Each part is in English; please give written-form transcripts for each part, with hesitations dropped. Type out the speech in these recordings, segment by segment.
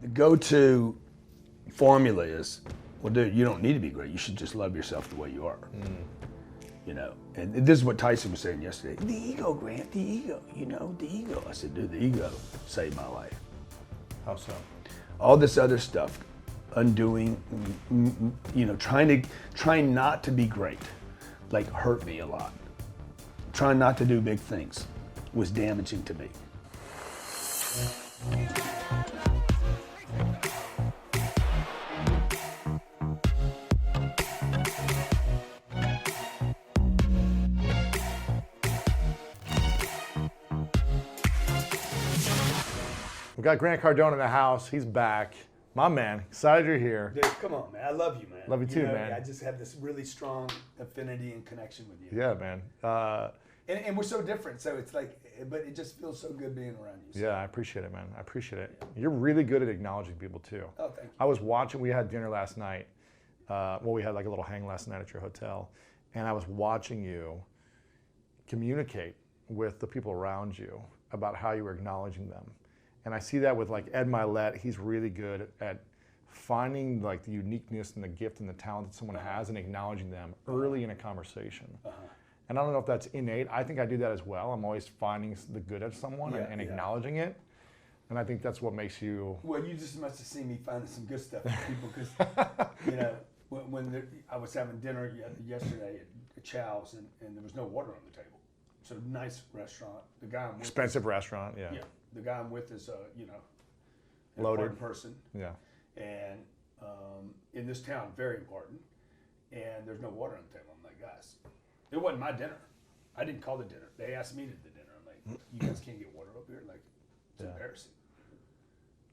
The go-to formula is, well, dude, you don't need to be great. You should just love yourself the way you are. You know, and this is what Tyson was saying yesterday. The ego, Grant, the ego, you know, the ego. I said, dude, the ego saved my life. How so? All this other stuff, undoing, you know, trying not to be great, like hurt me a lot. Trying not to do big things was damaging to me. We got Grant Cardone in the house. He's back. My man, excited you're here. Dude, come on, man. I love you, man. Love you too, man. I just have this really strong affinity and connection with you. Yeah, man. And we're so different, so it's like, but it just feels so good being around you. So. Yeah, I appreciate it, man. I appreciate it. You're really good at acknowledging people too. Oh, thank you. I was watching, we had dinner last night. We had like a little hang last night at your hotel. And I was watching you communicate with the people around you about how you were acknowledging them. And I see that with like Ed Milet. He's really good at finding like the uniqueness and the gift and the talent that someone has and acknowledging them early in a conversation. And I don't know if that's innate. I think I do that as well. I'm always finding the good of someone and acknowledging it. And I think that's what makes you... Well, you just must have seen me finding some good stuff in people because, you know, I was having dinner yesterday at Chow's and there was no water on the table. So nice restaurant. The guy I'm with Expensive restaurant, yeah. Yeah. The guy I'm with is, you know, an Loaded important person. Yeah. And in this town, very important. And there's no water on the table. I'm like, guys, it wasn't my dinner. I didn't call the dinner. They asked me to the dinner. I'm like, you guys can't get water up here? Like, it's embarrassing.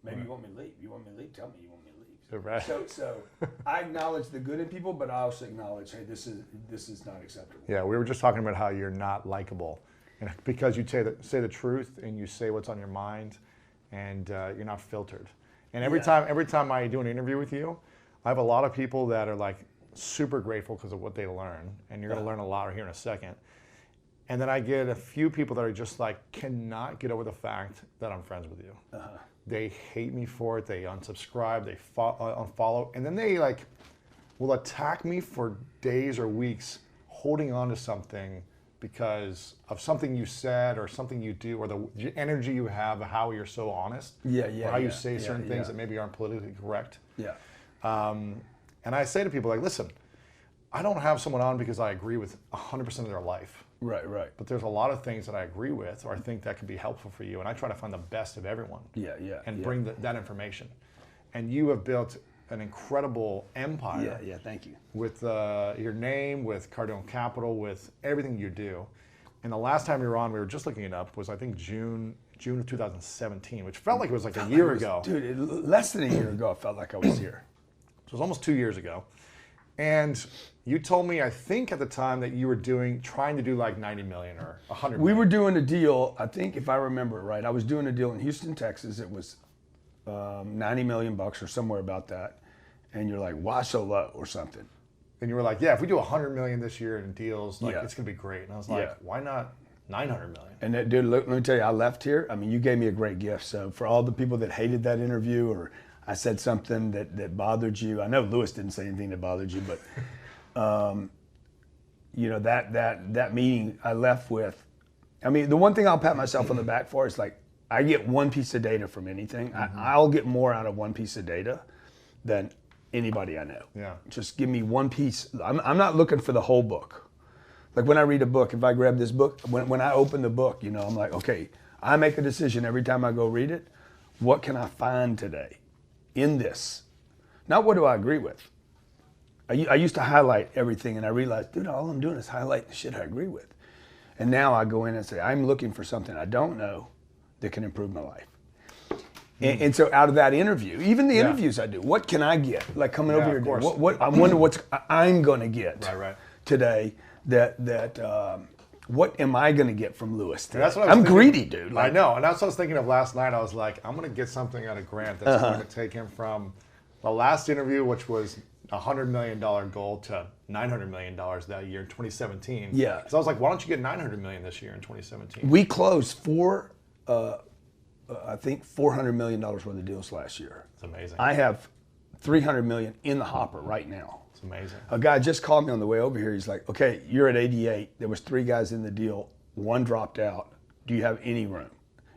Maybe you want me to leave. You want me to leave? Tell me you want me to leave. Right. So I acknowledge the good in people, but I also acknowledge, hey, this is not acceptable. Yeah, we were just talking about how you're not likable. And because you say the truth and you say what's on your mind and you're not filtered. And every time I do an interview with you, I have a lot of people that are like super grateful because of what they learn. And you're going to learn a lot here in a second. And then I get a few people that are just like, cannot get over the fact that I'm friends with you. They hate me for it. They unsubscribe, they unfollow. And then they like will attack me for days or weeks holding on to something because of something you said or something you do or the energy you have, how you're so honest. Or how you say certain things that maybe aren't politically correct. And I say to people like, listen, I don't have someone on because I agree with 100% of their life. Right. But there's a lot of things that I agree with or I think that could be helpful for you. And I try to find the best of everyone. And bring that information. And you have built an incredible empire. Yeah, thank you. With your name, with Cardone Capital, with everything you do. And the last time you were on, we were just looking it up, was I think June of 2017, which felt like it was like a year ago. Dude, less than a year ago, I felt like I was here. So it was almost 2 years ago. And you told me, I think at the time, that you were trying to do like 90 million or 100 million. We were doing a deal, I think if I remember it right, I was doing a deal in Houston, Texas. It was 90 million bucks or somewhere about that. And you're like, why so low or something? And you were like, yeah, if we do 100 million this year in deals, like it's gonna be great. And I was like, why not 900 million? And that, dude, let me tell you, I left here. I mean, you gave me a great gift. So for all the people that hated that interview or I said something that bothered you, I know Lewis didn't say anything that bothered you, but you know, that meeting I left with, I mean, the one thing I'll pat myself on the back for is like, I get one piece of data from anything. I'll get more out of one piece of data than anybody I know. Just give me one piece. I'm not looking for the whole book. Like when I read a book, if I grab this book, when I open the book, you know, I'm like, okay, I make a decision every time I go read it. What can I find today in this? Not what do I agree with. I used to highlight everything and I realized, dude, all I'm doing is highlight the shit I agree with. And now I go in and say, I'm looking for something I don't know that can improve my life. And so out of that interview, even the interviews I do, what can I get? Like coming over here, what I wonder what I'm going to get today. What am I going to get from Lewis today? That's what I'm greedy, dude. Like, I know, and that's what I was thinking of last night. I was like, I'm going to get something out of Grant that's going to take him from the last interview, which was $100 million goal, to $900 million that year in 2017. Yeah. So I was like, why don't you get $900 million this year in 2017? We closed 4 I think $400 million worth of deals last year. It's amazing. I have $300 million in the hopper right now. It's amazing. A guy just called me on the way over here. He's like, okay, you're at 88. There was 3 guys in the deal. 1 dropped out. Do you have any room?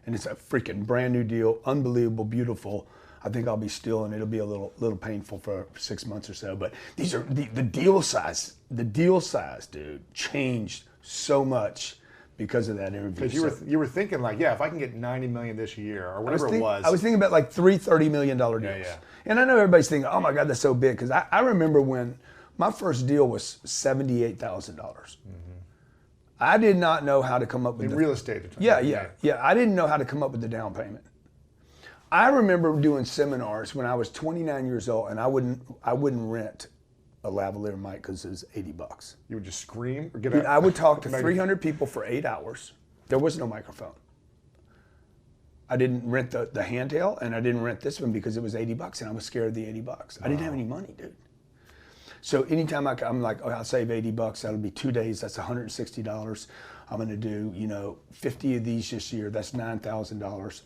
And it's a freaking brand new deal, unbelievable, beautiful. I think I'll be still, and it'll be a little painful for 6 months or so. But these are the deal size. The deal size, dude, changed so much because of that interview. Because you were thinking like, yeah, if I can get 90 million this year or whatever it was. I was thinking about like 3 $30 million deals. Yeah. And I know everybody's thinking, oh my God, that's so big. Because I remember when my first deal was $78,000. I did not know how to come up with real estate. Yeah. I didn't know how to come up with the down payment. I remember doing seminars when I was 29 years old, and I wouldn't rent a lavalier mic because it was $80. You would just scream or get Dude, out? I would talk to 300 people for 8 hours. There was no microphone. I didn't rent the handheld, and I didn't rent this one because it was $80, and I was scared of the $80. I didn't have any money, dude. So anytime I'm like, oh, I'll save $80. That'll be 2 days. That's $160. I'm going to do, 50 of these this year. That's $9,000.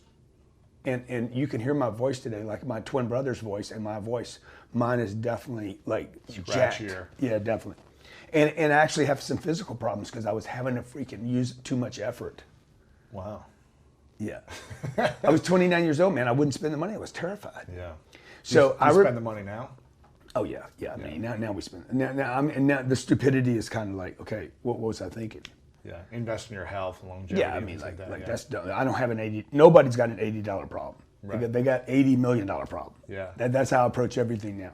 And you can hear my voice today, like my twin brother's voice and my voice. Mine is definitely like jacked. Yeah, definitely. And I actually have some physical problems because I was having to freaking use too much effort. Wow. Yeah. I was 29 years old, man. I wouldn't spend the money. I was terrified. Yeah. So you spend the money now? Oh yeah. I mean, now we spend. Now the stupidity is kind of like, okay, what was I thinking? Yeah, invest in your health and longevity. Yeah, I mean, that's done. I don't have nobody's got an $80 problem. Right. They got $80 million problem. Yeah. That's how I approach everything now.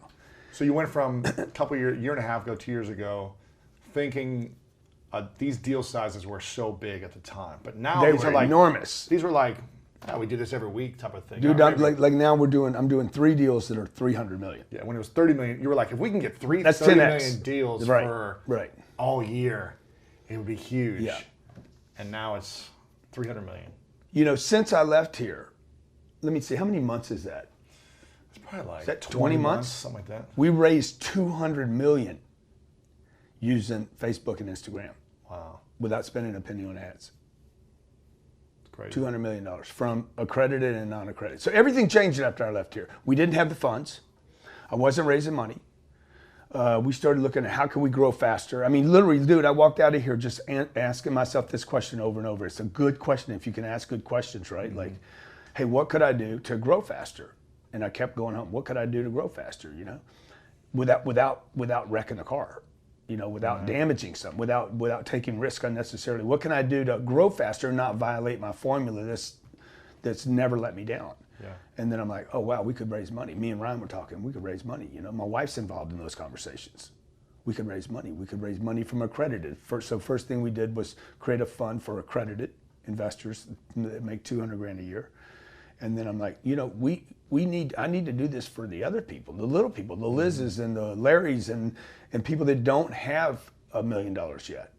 So you went from a couple year and a half ago, 2 years ago, thinking these deal sizes were so big at the time, but now They were enormous. These were like, we do this every week type of thing. Dude, like now I'm doing 3 deals that are $300 million. Yeah, when it was 30 million, you were like, if we can get 30 million deals for all year, it would be huge. Yeah. And now it's 300 million. Since I left here, let me see, how many months is that? It's probably like is that 20 months? Something like that. We raised $200 million using Facebook and Instagram. Wow. Without spending a penny on ads. It's crazy. $200 million from accredited and non-accredited. So everything changed after I left here. We didn't have the funds. I wasn't raising money. We started looking at how can we grow faster. I mean, literally, dude, I walked out of here just asking myself this question over and over. It's a good question if you can ask good questions, right? Mm-hmm. Like, hey, what could I do to grow faster? And I kept going home. What could I do to grow faster? Without wrecking the car, without damaging something, without taking risk unnecessarily. What can I do to grow faster and not violate my formula that's never let me down? Yeah. And then I'm like, oh, wow, we could raise money. Me and Ryan were talking, we could raise money. My wife's involved in those conversations. We could raise money. We could raise money from accredited. First thing we did was create a fund for accredited investors that make $200,000 a year. And then I'm like, I need to do this for the other people, the little people, the Liz's and the Larry's and people that don't have $1 million yet.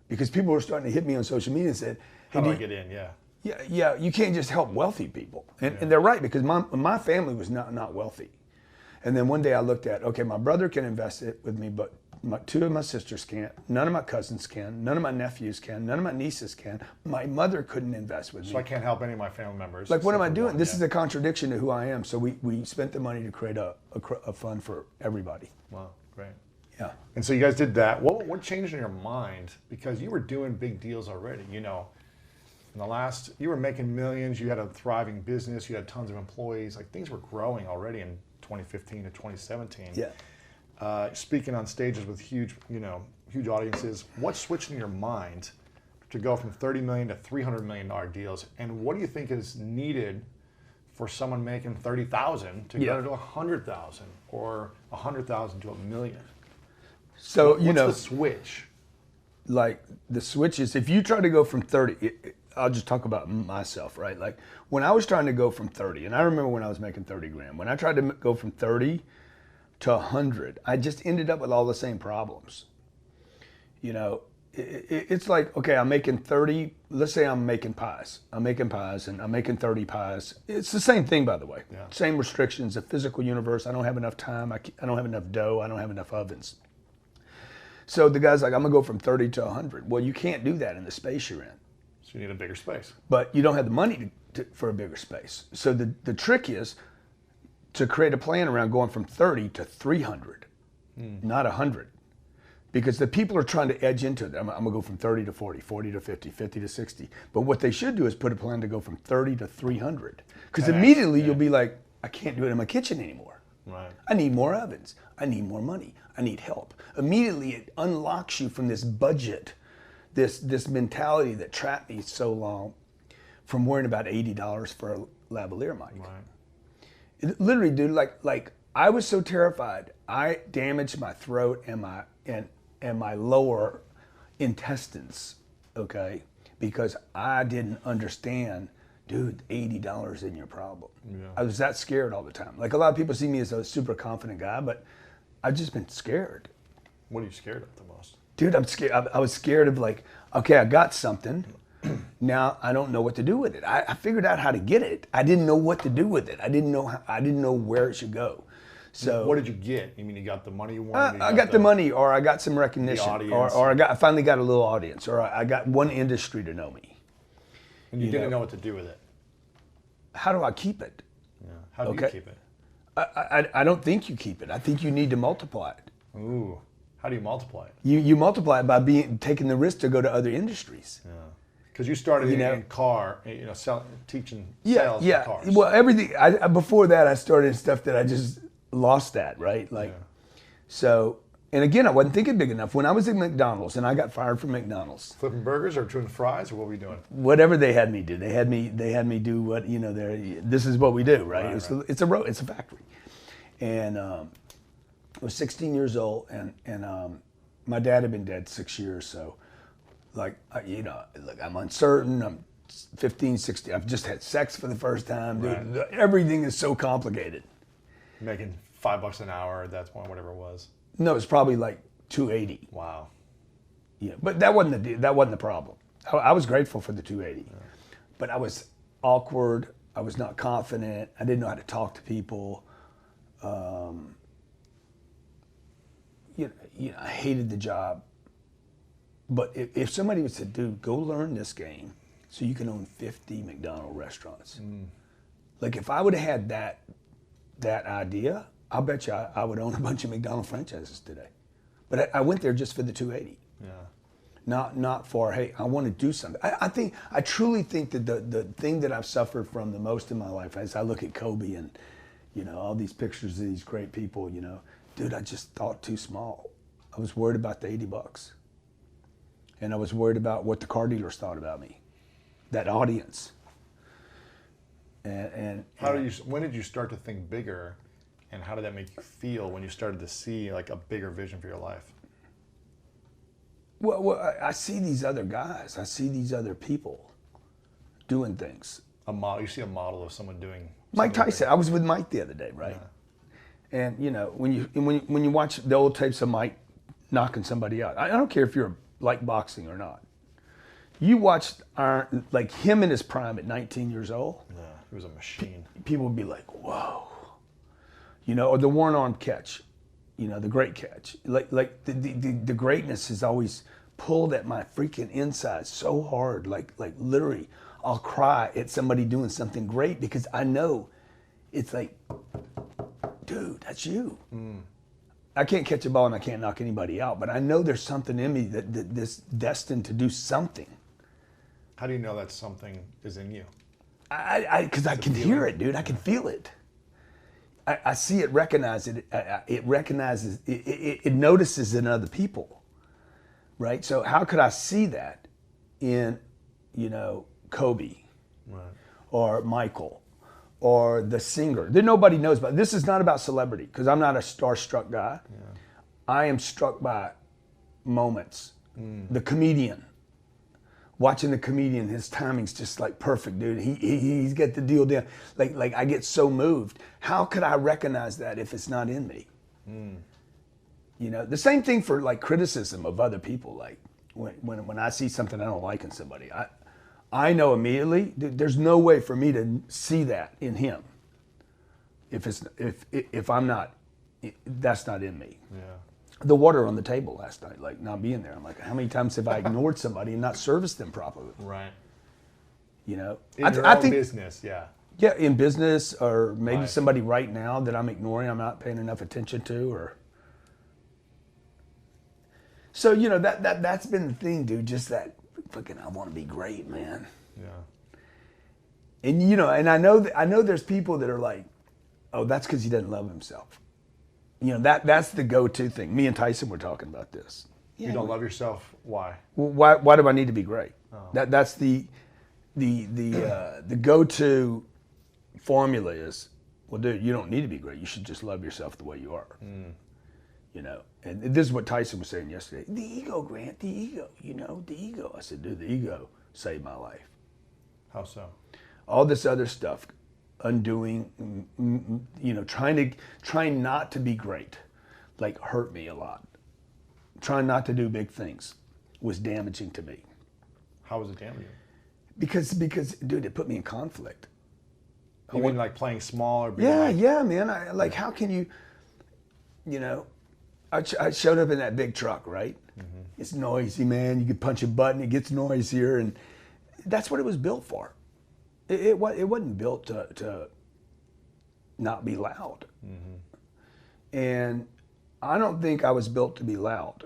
Because people were starting to hit me on social media and said, hey, how do I get in? Yeah. Yeah, you can't just help wealthy people. And they're right, because my family was not wealthy. And then one day I looked at, okay, my brother can invest it with me, but 2 of my sisters can't. None of my cousins can. None of my nephews can. None of my nieces can. My mother couldn't invest with me. So I can't help any of my family members. Like, what am I doing? This is a contradiction to who I am. So we spent the money to create a fund for everybody. Wow, great. Yeah. And so you guys did that. What changed in your mind? Because you were doing big deals already, In the last, you were making millions, you had a thriving business, you had tons of employees, like things were growing already in 2015 to 2017. Yeah. Speaking on stages with huge audiences, what switched in your mind to go from 30 million to $300 million deals? And what do you think is needed for someone making 30,000 to go to 100,000 or 100,000 to $1 million? So, what's the switch? Like the switch is, if you try to go from 30, I'll just talk about myself, right? Like when I was trying to go from 30, and I remember when I was making 30 grand, when I tried to go from 30 to 100, I just ended up with all the same problems. It's like, okay, I'm making 30, let's say I'm making pies. I'm making pies and I'm making 30 pies. It's the same thing, by the way. Yeah. Same restrictions, a physical universe. I don't have enough time. I don't have enough dough. I don't have enough ovens. So the guy's like, I'm gonna go from 30 to 100. Well, you can't do that in the space you're in. So you need a bigger space. But you don't have the money for a bigger space. So the trick is to create a plan around going from 30 to 300, not 100. Because the people are trying to edge into it. I'm going to go from 30 to 40, 40 to 50, 50 to 60. But what they should do is put a plan to go from 30 to 300. Because immediately you'll be like, I can't do it in my kitchen anymore. Right. I need more ovens. I need more money. I need help. Immediately it unlocks you from this budget, this mentality that trapped me so long from worrying about $80 for a lavalier mic. Right. Literally, dude, like I was so terrified. I damaged my throat and my lower intestines, okay? Because I didn't understand, dude, $80 isn't your problem. Yeah. I was that scared all the time. Like a lot of people see me as a super confident guy, but I've just been scared. What are you scared of the most? Dude, I'm scared. I was scared of like, okay, I got something. Now I don't know what to do with it. I figured out how to get it. I didn't know what to do with it. I didn't know where it should go. So what did you get? You mean you got the money you wanted? I got the money, or I got some recognition, audience. or I finally got a little audience, or I got one industry to know me. And you didn't know what to do with it. How do I keep it? Yeah. How do you keep it? I don't think you keep it. I think you need to multiply it. Ooh. How do you multiply it? You multiply it by taking the risk to go to other industries. Yeah. Because you started in car, teaching sales yeah. of cars. Well, everything. Before that, I started stuff that I just lost at, right? Like, so, and again, I wasn't thinking big enough. When I was at McDonald's and I got fired from McDonald's. Flipping burgers or doing fries, or what were you doing? Whatever they had me do. They had me do what, this is what we do, right? It's a factory. And I was 16 years old, and my dad had been dead 6 years, so like, look, I'm uncertain. I'm 15, 16. I've just had sex for the first time. Dude, everything is so complicated. Making $5 an hour at that point, whatever it was. No, it's probably like 280. Wow. Yeah, but that wasn't the problem. I was grateful for the 280, but I was awkward. I was not confident. I didn't know how to talk to people. I hated the job. But if somebody would say, dude, go learn this game so you can own 50 McDonald's restaurants. Like if I would have had that idea, I'll bet you I would own a bunch of McDonald's franchises today. But I went there just for the 280. Yeah. Not for, hey, I want to do something. I truly think that the thing that I've suffered from the most in my life, as I look at Kobe and, all these pictures of these great people, dude, I just thought too small. I was worried about the $80. And I was worried about what the car dealers thought about me, that audience. And when did you start to think bigger, and how did that make you feel when you started to see like a bigger vision for your life? Well, I see these other guys. I see these other people doing things. A model. You see a model of someone doing. Mike Tyson. Bigger. I was with Mike the other day, right? Yeah. And when you watch the old tapes of Mike knocking somebody out, I don't care if you're like boxing or not. You watched like him in his prime at 19 years old. Yeah, he was a machine. People would be like, whoa. Or the one-arm catch, the great catch. Like the greatness has always pulled at my freaking inside so hard. Like literally, I'll cry at somebody doing something great because I know it's like, dude, that's you. I can't catch a ball and I can't knock anybody out, but I know there's something in me that's destined to do something. How do you know that something is in you? Because I can hear it, dude. I can feel it. I see it, recognize it. It recognizes, it notices in other people, right? So how could I see that in, Kobe, or Michael, or the singer that nobody knows about? This is not about celebrity, because I'm not a starstruck guy. Yeah. I am struck by moments. The comedian. Watching the comedian, his timing's just like perfect, dude. He's got the deal down. Like I get so moved. How could I recognize that if it's not in me? The same thing for like criticism of other people. Like when I see something I don't like in somebody, I know immediately there's no way for me to see that in him. If I'm not, that's not in me. Yeah. The water on the table last night, like not being there. I'm like, how many times have I ignored somebody and not serviced them properly? Right. You know, In your own business, yeah. Yeah, in business, or maybe Right. somebody right now that I'm ignoring, I'm not paying enough attention to, or. So, you know, that's been the thing, dude. Just that fucking, I want to be great, man. Yeah. And you know, and I know there's people that are like, oh, that's because he doesn't love himself. You know, that's the go-to thing. Me and Tyson were talking about this. You don't love yourself. Why? Well, why do I need to be great? Oh. That's the go-to formula is, well, dude, you don't need to be great. You should just love yourself the way you are. You know, and this is what Tyson was saying yesterday. The ego, Grant, the ego. You know, the ego. I said, dude, the ego saved my life. How so? All this other stuff, undoing, you know, trying not to be great, like hurt me a lot. Trying not to do big things was damaging to me. How was it damaging? Because dude, it put me in conflict. You mean like playing small or being Yeah, man. Like, how can you, you know, I showed up in that big truck, right? Mm-hmm. It's noisy, man. You could punch a button, it gets noisier, and that's what it was built for. It wasn't built to not be loud. Mm-hmm. And I don't think I was built to be loud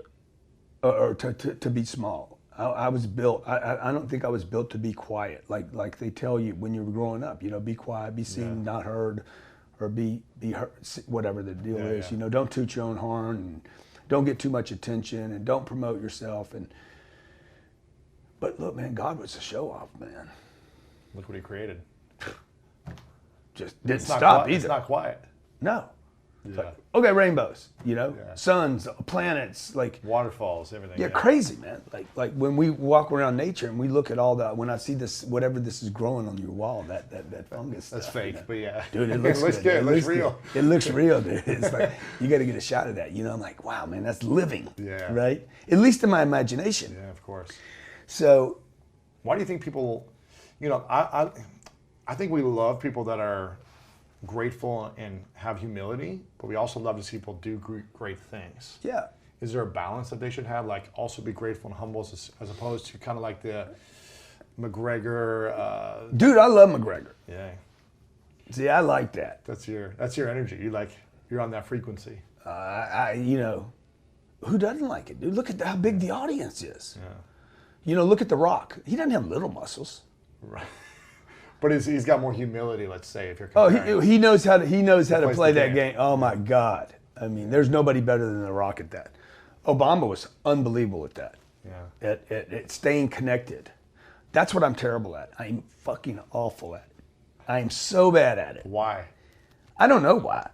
or to be small. I was built, I don't think I was built to be quiet. Like they tell you when you're growing up, you know, be quiet, be seen, not heard, or be heard, whatever the deal is. You know, don't toot your own horn, and don't get too much attention, and don't promote yourself. But look, man, God was a show off, man. Look what he created. Just didn't stop either. It's not quiet. No. Yeah. Like, okay, rainbows, you know, suns, planets, like waterfalls, everything. Yeah, crazy, man. Like when we walk around nature and we look at all that, when I see this, whatever this is growing on your wall, that fungus That's stuff, fake, you know? but yeah. Dude, it looks good. It looks real. It looks real, dude. It's like, you got to get a shot of that. You know, I'm like, wow, man, that's living. Yeah. Right? At least in my imagination. Yeah, of course. So. Why do you think people, you know, I think we love people that are grateful and have humility, but we also love to see people do great things. Yeah. Is there a balance that they should have? Like also be grateful and humble as opposed to kind of like the McGregor. Dude, I love McGregor. Yeah. See, I like that. That's your energy. You're on that frequency. You know, who doesn't like it, dude? Look at how big the audience is. Yeah. You know, look at The Rock. He doesn't have little muscles. Right. But he's got more humility, let's say, if you're comparing. Oh, he knows how to play that game. Oh my God. I mean, there's nobody better than The Rock at that. Obama was unbelievable at that. Yeah. At staying connected. That's what I'm terrible at. I'm fucking awful at it. I am so bad at it. Why? I don't know why.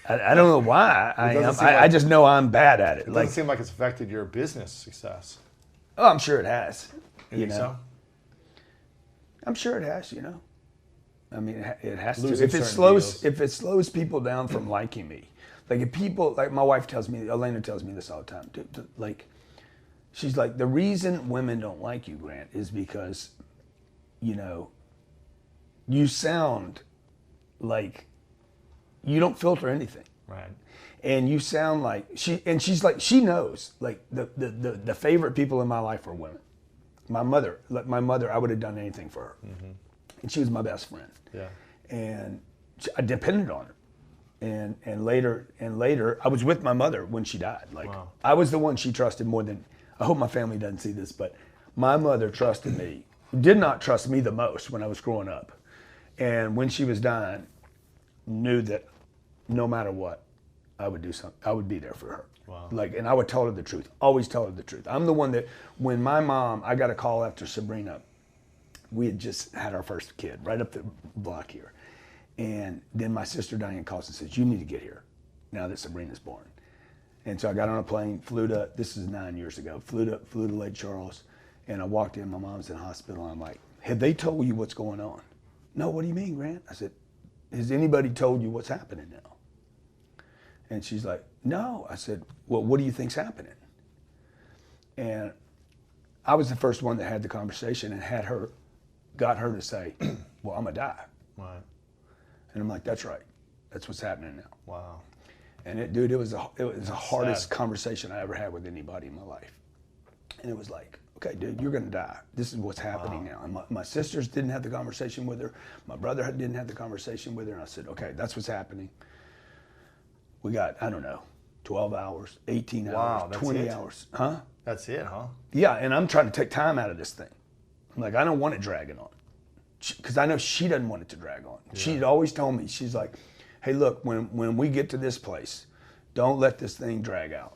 I don't know why I am. I just know I'm bad at it. It doesn't seem like it's affected your business success. Oh, I'm sure it has. You think so? I'm sure it has, you know. I mean, it has to. Losing If it slows people down from liking me, like if people, like my wife tells me, Elena tells me this all the time, like, she's like, the reason women don't like you, Grant, is because, you know, you sound like you don't filter anything. Right. And you sound like she's like, she knows, like the favorite people in my life are women. My mother, I would have done anything for her. Mm-hmm. And she was my best friend. Yeah. And I depended on her. And later, I was with my mother when she died. Like, wow. I was the one she trusted more than, I hope my family doesn't see this, but my mother trusted me, did not trust me the most when I was growing up. And when she was dying, knew that no matter what, I would do something. I would be there for her. Wow. Like, and I would tell her the truth. Always tell her the truth. I'm the one that, when my mom, I got a call after Sabrina. We had just had our first kid right up the block here. And then my sister Diane calls and says, you need to get here now that Sabrina's born. And so I got on a plane, this is 9 years ago, flew to Lake Charles, and I walked in, my mom's in the hospital, and I'm like, have they told you what's going on? No, what do you mean, Grant? I said, has anybody told you what's happening now? And she's like, no. I said, well, what do you think's happening? And I was the first one that had the conversation and got her to say, well, I'm gonna die. Right. And I'm like, that's right. That's what's happening now. Wow. And it was the hardest conversation I ever had with anybody in my life. And it was like, okay, dude, you're gonna die. This is what's happening now. And my sisters didn't have the conversation with her. My brother didn't have the conversation with her. And I said, okay, that's what's happening. We got, I don't know, 12 hours, 18 hours, 20 hours. Huh? That's it, huh? Yeah, and I'm trying to take time out of this thing. I'm like, I don't want it dragging on. Because I know she doesn't want it to drag on. Yeah. She'd always told me, she's like, hey, look, when we get to this place, don't let this thing drag out.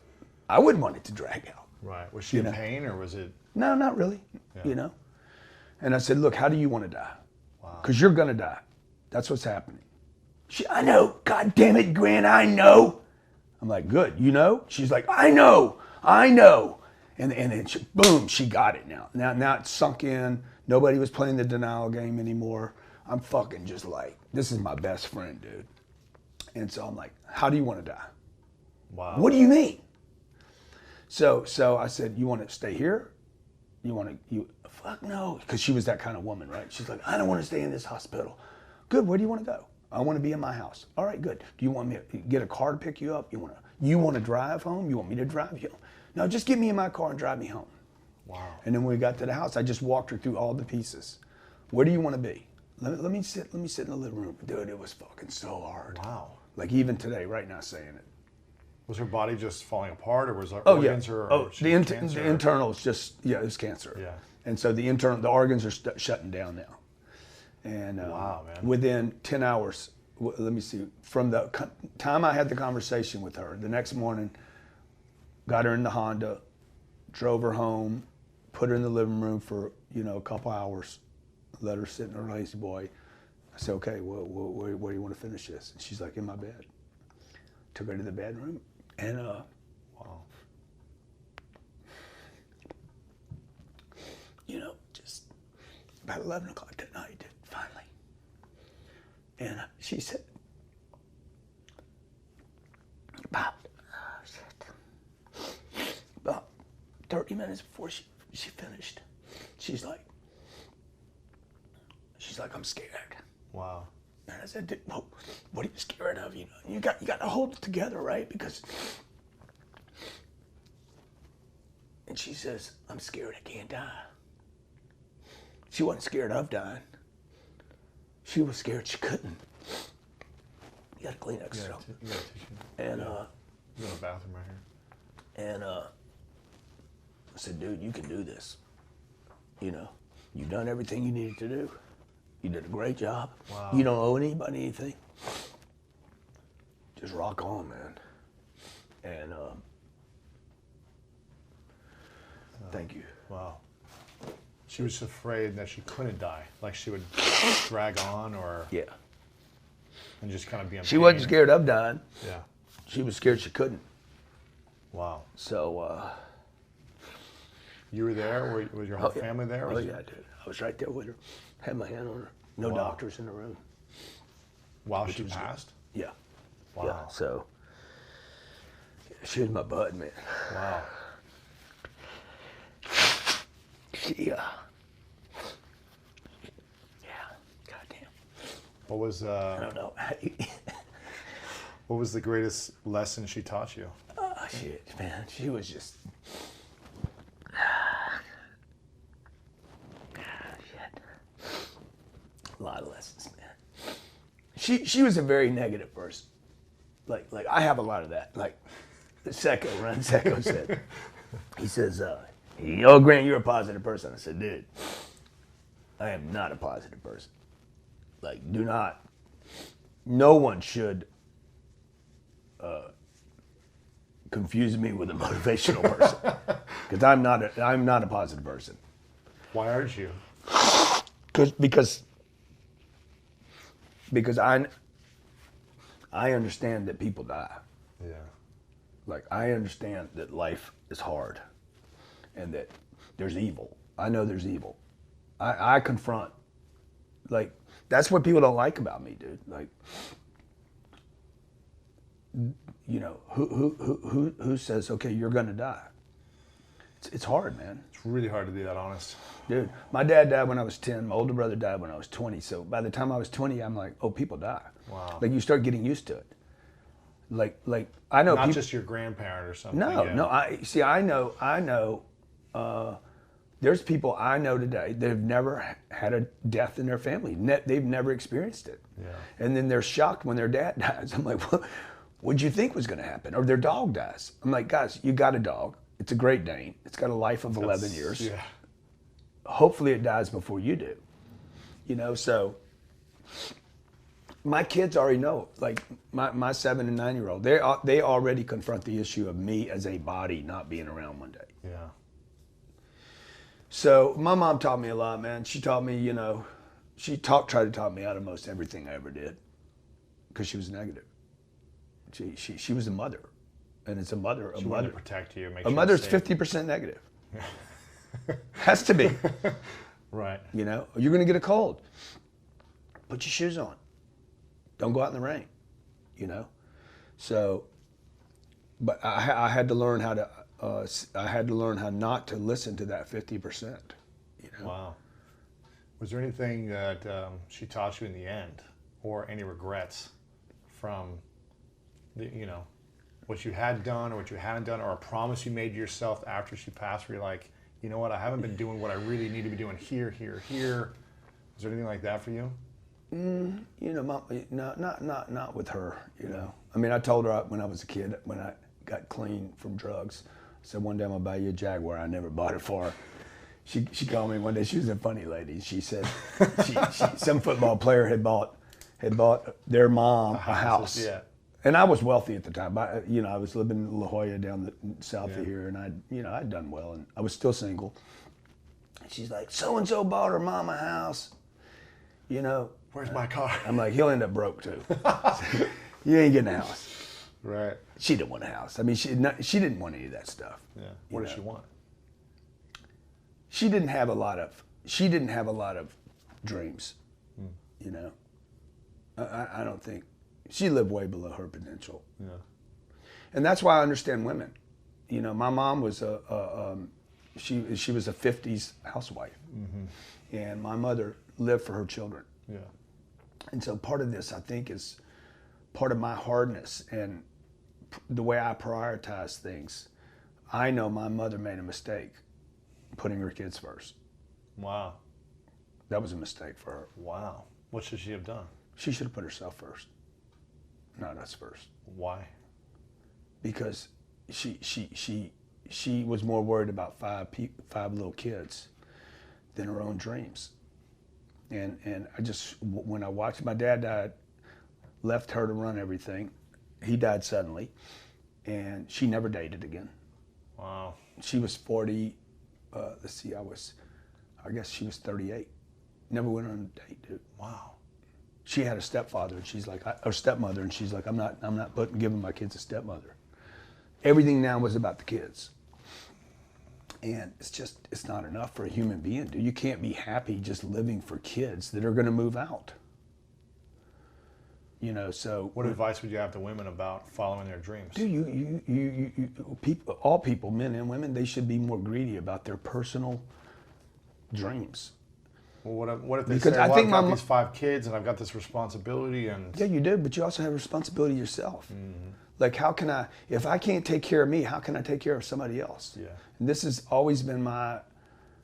I wouldn't want it to drag out. Right. Was she in pain or was it? No, not really, And I said, look, how do you want to die? Because you're going to die. That's what's happening. I know. God damn it, Grant, I know. I'm like, good, you know? She's like, I know. And then boom, she got it now. Now it's sunk in. Nobody was playing the denial game anymore. I'm fucking just like, this is my best friend, dude. And so I'm like, how do you want to die? Wow. What do you mean? So I said, you want to stay here? Fuck no. Because she was that kind of woman, right? She's like, I don't want to stay in this hospital. Good, where do you want to go? I want to be in my house. All right, good. Do you want me to get a car to pick you up? You want to drive home? You want me to drive you home? No, just get me in my car and drive me home. Wow. And then when we got to the house, I just walked her through all the pieces. Where do you want to be? Let me sit in the living room. Dude, it was fucking so hard. Wow. Like even today, right now saying it. Was her body just falling apart or was her organs the internals just, it was cancer. Yeah. And so the organs are shutting down now. And wow, man. Within 10 hours, let me see, from the time I had the conversation with her, the next morning, got her in the Honda, drove her home, put her in the living room for, a couple hours, let her sit in her lazy boy. I said, okay, where do you want to finish this? And she's like, in my bed. Took her to the bedroom, and wow. Just about 11 o'clock that night, finally. And she said, about 30 minutes before she finished, she's like, I'm scared. Wow. And I said, dude, well, what are you scared of? You got to hold it together, right? Because, and she says, I'm scared I can't die. She wasn't scared of dying. She was scared she couldn't. You got a Kleenex. You got a tissue. And you got a bathroom right here. And I said, dude, you can do this. You've done everything you needed to do. You did a great job. Wow. You don't owe anybody anything. Just rock on, man. And thank you. Wow. She was afraid that she couldn't die, like she would drag on or and just kind of be in She pain. wasn't scared of dying. Yeah. She was scared she couldn't. Wow. So you were there? Was your whole family there? Oh yeah, dude. I was right there with her. Had my hand on her. No doctors in the room. While she passed? Yeah. Wow. Yeah. So she was my bud, man. Wow. She goddamn. What was I don't know. what was the greatest lesson she taught you? Oh shit, man. She was just a lot of lessons, man. She was a very negative person. Like I have a lot of that. Like Ron Secco said. He says, Grant, you're a positive person. I said, dude, I am not a positive person. Like, no one should confuse me with a motivational person. Because I'm not a positive person. Why aren't you? Because I understand that people die. Yeah. Like, I understand that life is hard and that there's evil. I know there's evil. I confront. Like, that's what people don't like about me, dude. Like, who says, okay, you're gonna die? It's hard, man. It's really hard to be that honest. Dude, my dad died when I was 10. My older brother died when I was 20. So by the time I was 20, I'm like, oh, people die. Wow. Like, you start getting used to it. Like I know Not people, just your grandparent or something. No, I know There's people I know today that have never had a death in their family. They've never experienced it. Yeah. And then they're shocked when their dad dies. I'm like, what'd you think was going to happen? Or their dog dies. I'm like, guys, you got a dog. It's a Great Dane. It's got a life of 11 years. Yeah. Hopefully it dies before you do. So my kids already know, like my 7 and 9-year-old, they already confront the issue of me as a body not being around one day. Yeah. So my mom taught me a lot, man. She taught me, tried to talk me out of most everything I ever did because she was negative. She was a mother, and it's a mother. She wanted to protect you. Make a sure mother's you're safe. 50% negative. Has to be. Right. You're gonna get a cold. Put your shoes on. Don't go out in the rain. So, but I had to learn how to. I had to learn how not to listen to that 50%. Wow. Was there anything that she taught you in the end, or any regrets from what you had done or what you hadn't done, or a promise you made to yourself after she passed, where you're like, you know what, I haven't been doing what I really need to be doing here. Is there anything like that for you? Mom, no, not with her. I mean, I told her when I was a kid, when I got clean from drugs, I said one day I'm gonna buy you a Jaguar. I never bought it for her. She called me one day. She was a funny lady. She said some football player had bought their mom a house. Yeah. And I was wealthy at the time. I was living in La Jolla down the south of here, and I'd done well, and I was still single. She's like, so and so bought her mom a house. Where's my car? I'm like, he'll end up broke too. You ain't getting a house. Right. She didn't want a house. I mean, she didn't want any of that stuff. Yeah. What does she want? She didn't have a lot of dreams. I don't think she lived way below her potential. Yeah. And that's why I understand women. My mom was she was a 50s housewife, and my mother lived for her children. Yeah. And so part of this, I think, is part of my hardness and the way I prioritize things. I know my mother made a mistake putting her kids first. Wow. That was a mistake for her. Wow. What should she have done? She should have put herself first, not us first. Why? Because she was more worried about five little kids than her own dreams. And I just, when I watched my dad died, left her to run everything. He died suddenly, and she never dated again. Wow. She was 40. I guess she was 38. Never went on a date, dude. Wow. She had a stepfather, and she's like, or stepmother, and she's like, I'm not giving my kids a stepmother. Everything now was about the kids. And it's not enough for a human being, dude. You can't be happy just living for kids that are going to move out. So. What advice would you have to women about following their dreams? Dude, all people, men and women, they should be more greedy about their personal dreams. Well, what if they Because say, I well, think I've got these 5 kids and I've got this responsibility and... Yeah, you do, but you also have a responsibility yourself. Mm-hmm. Like, if I can't take care of me, how can I take care of somebody else? Yeah. And this has always been my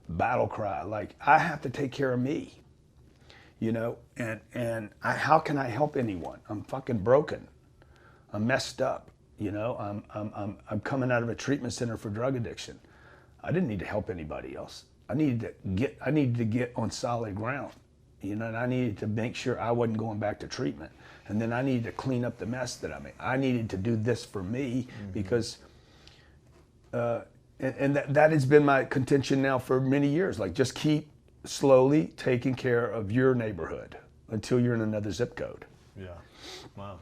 battle cry. Like, I have to take care of me, and how can I help anyone? I'm fucking broken. I'm messed up, I'm coming out of a treatment center for drug addiction. I didn't need to help anybody else. I needed to get on solid ground, and I needed to make sure I wasn't going back to treatment. And then I needed to clean up the mess that I made. I needed to do this for me because, and that has been my contention now for many years. Like, just keep slowly taking care of your neighborhood until you're in another zip code. Yeah. Wow.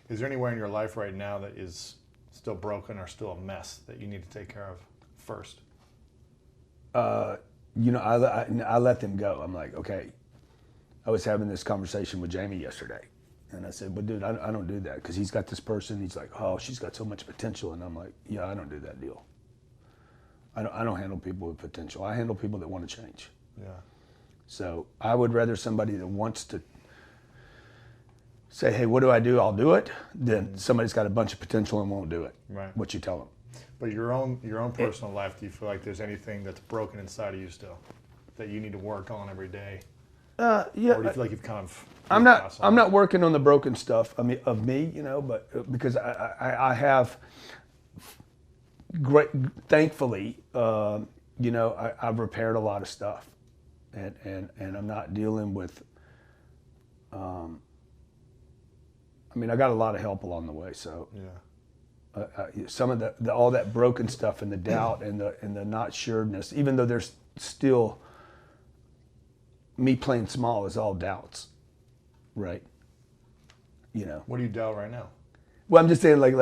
Is there anywhere in your life right now that is still broken or still a mess that you need to take care of first? I let them go. I'm like, okay. I was having this conversation with Jamie yesterday. And I said, but dude, I don't do that because he's got this person. He's like, oh, she's got so much potential. And I'm like, yeah, I don't do that deal. I don't handle people with potential. I handle people that want to change. Yeah. So I would rather somebody that wants to say, hey, what do I do? I'll do it, than somebody's got a bunch of potential and won't do it. Right. What you tell them. But your own personal life, do you feel like there's anything that's broken inside of you still that you need to work on every day? Yeah. Or do you feel like you've kind of? I'm not working on the broken stuff of me, you know, but because I have thankfully, you know, I've repaired a lot of stuff, and I'm not dealing with. I mean, I got a lot of help along the way, so Yeah. some of all that broken stuff and the doubt and the not sureness, even though there's still me playing small, is all doubts, right? You know. What do you doubt right now? Well, I'm just saying, like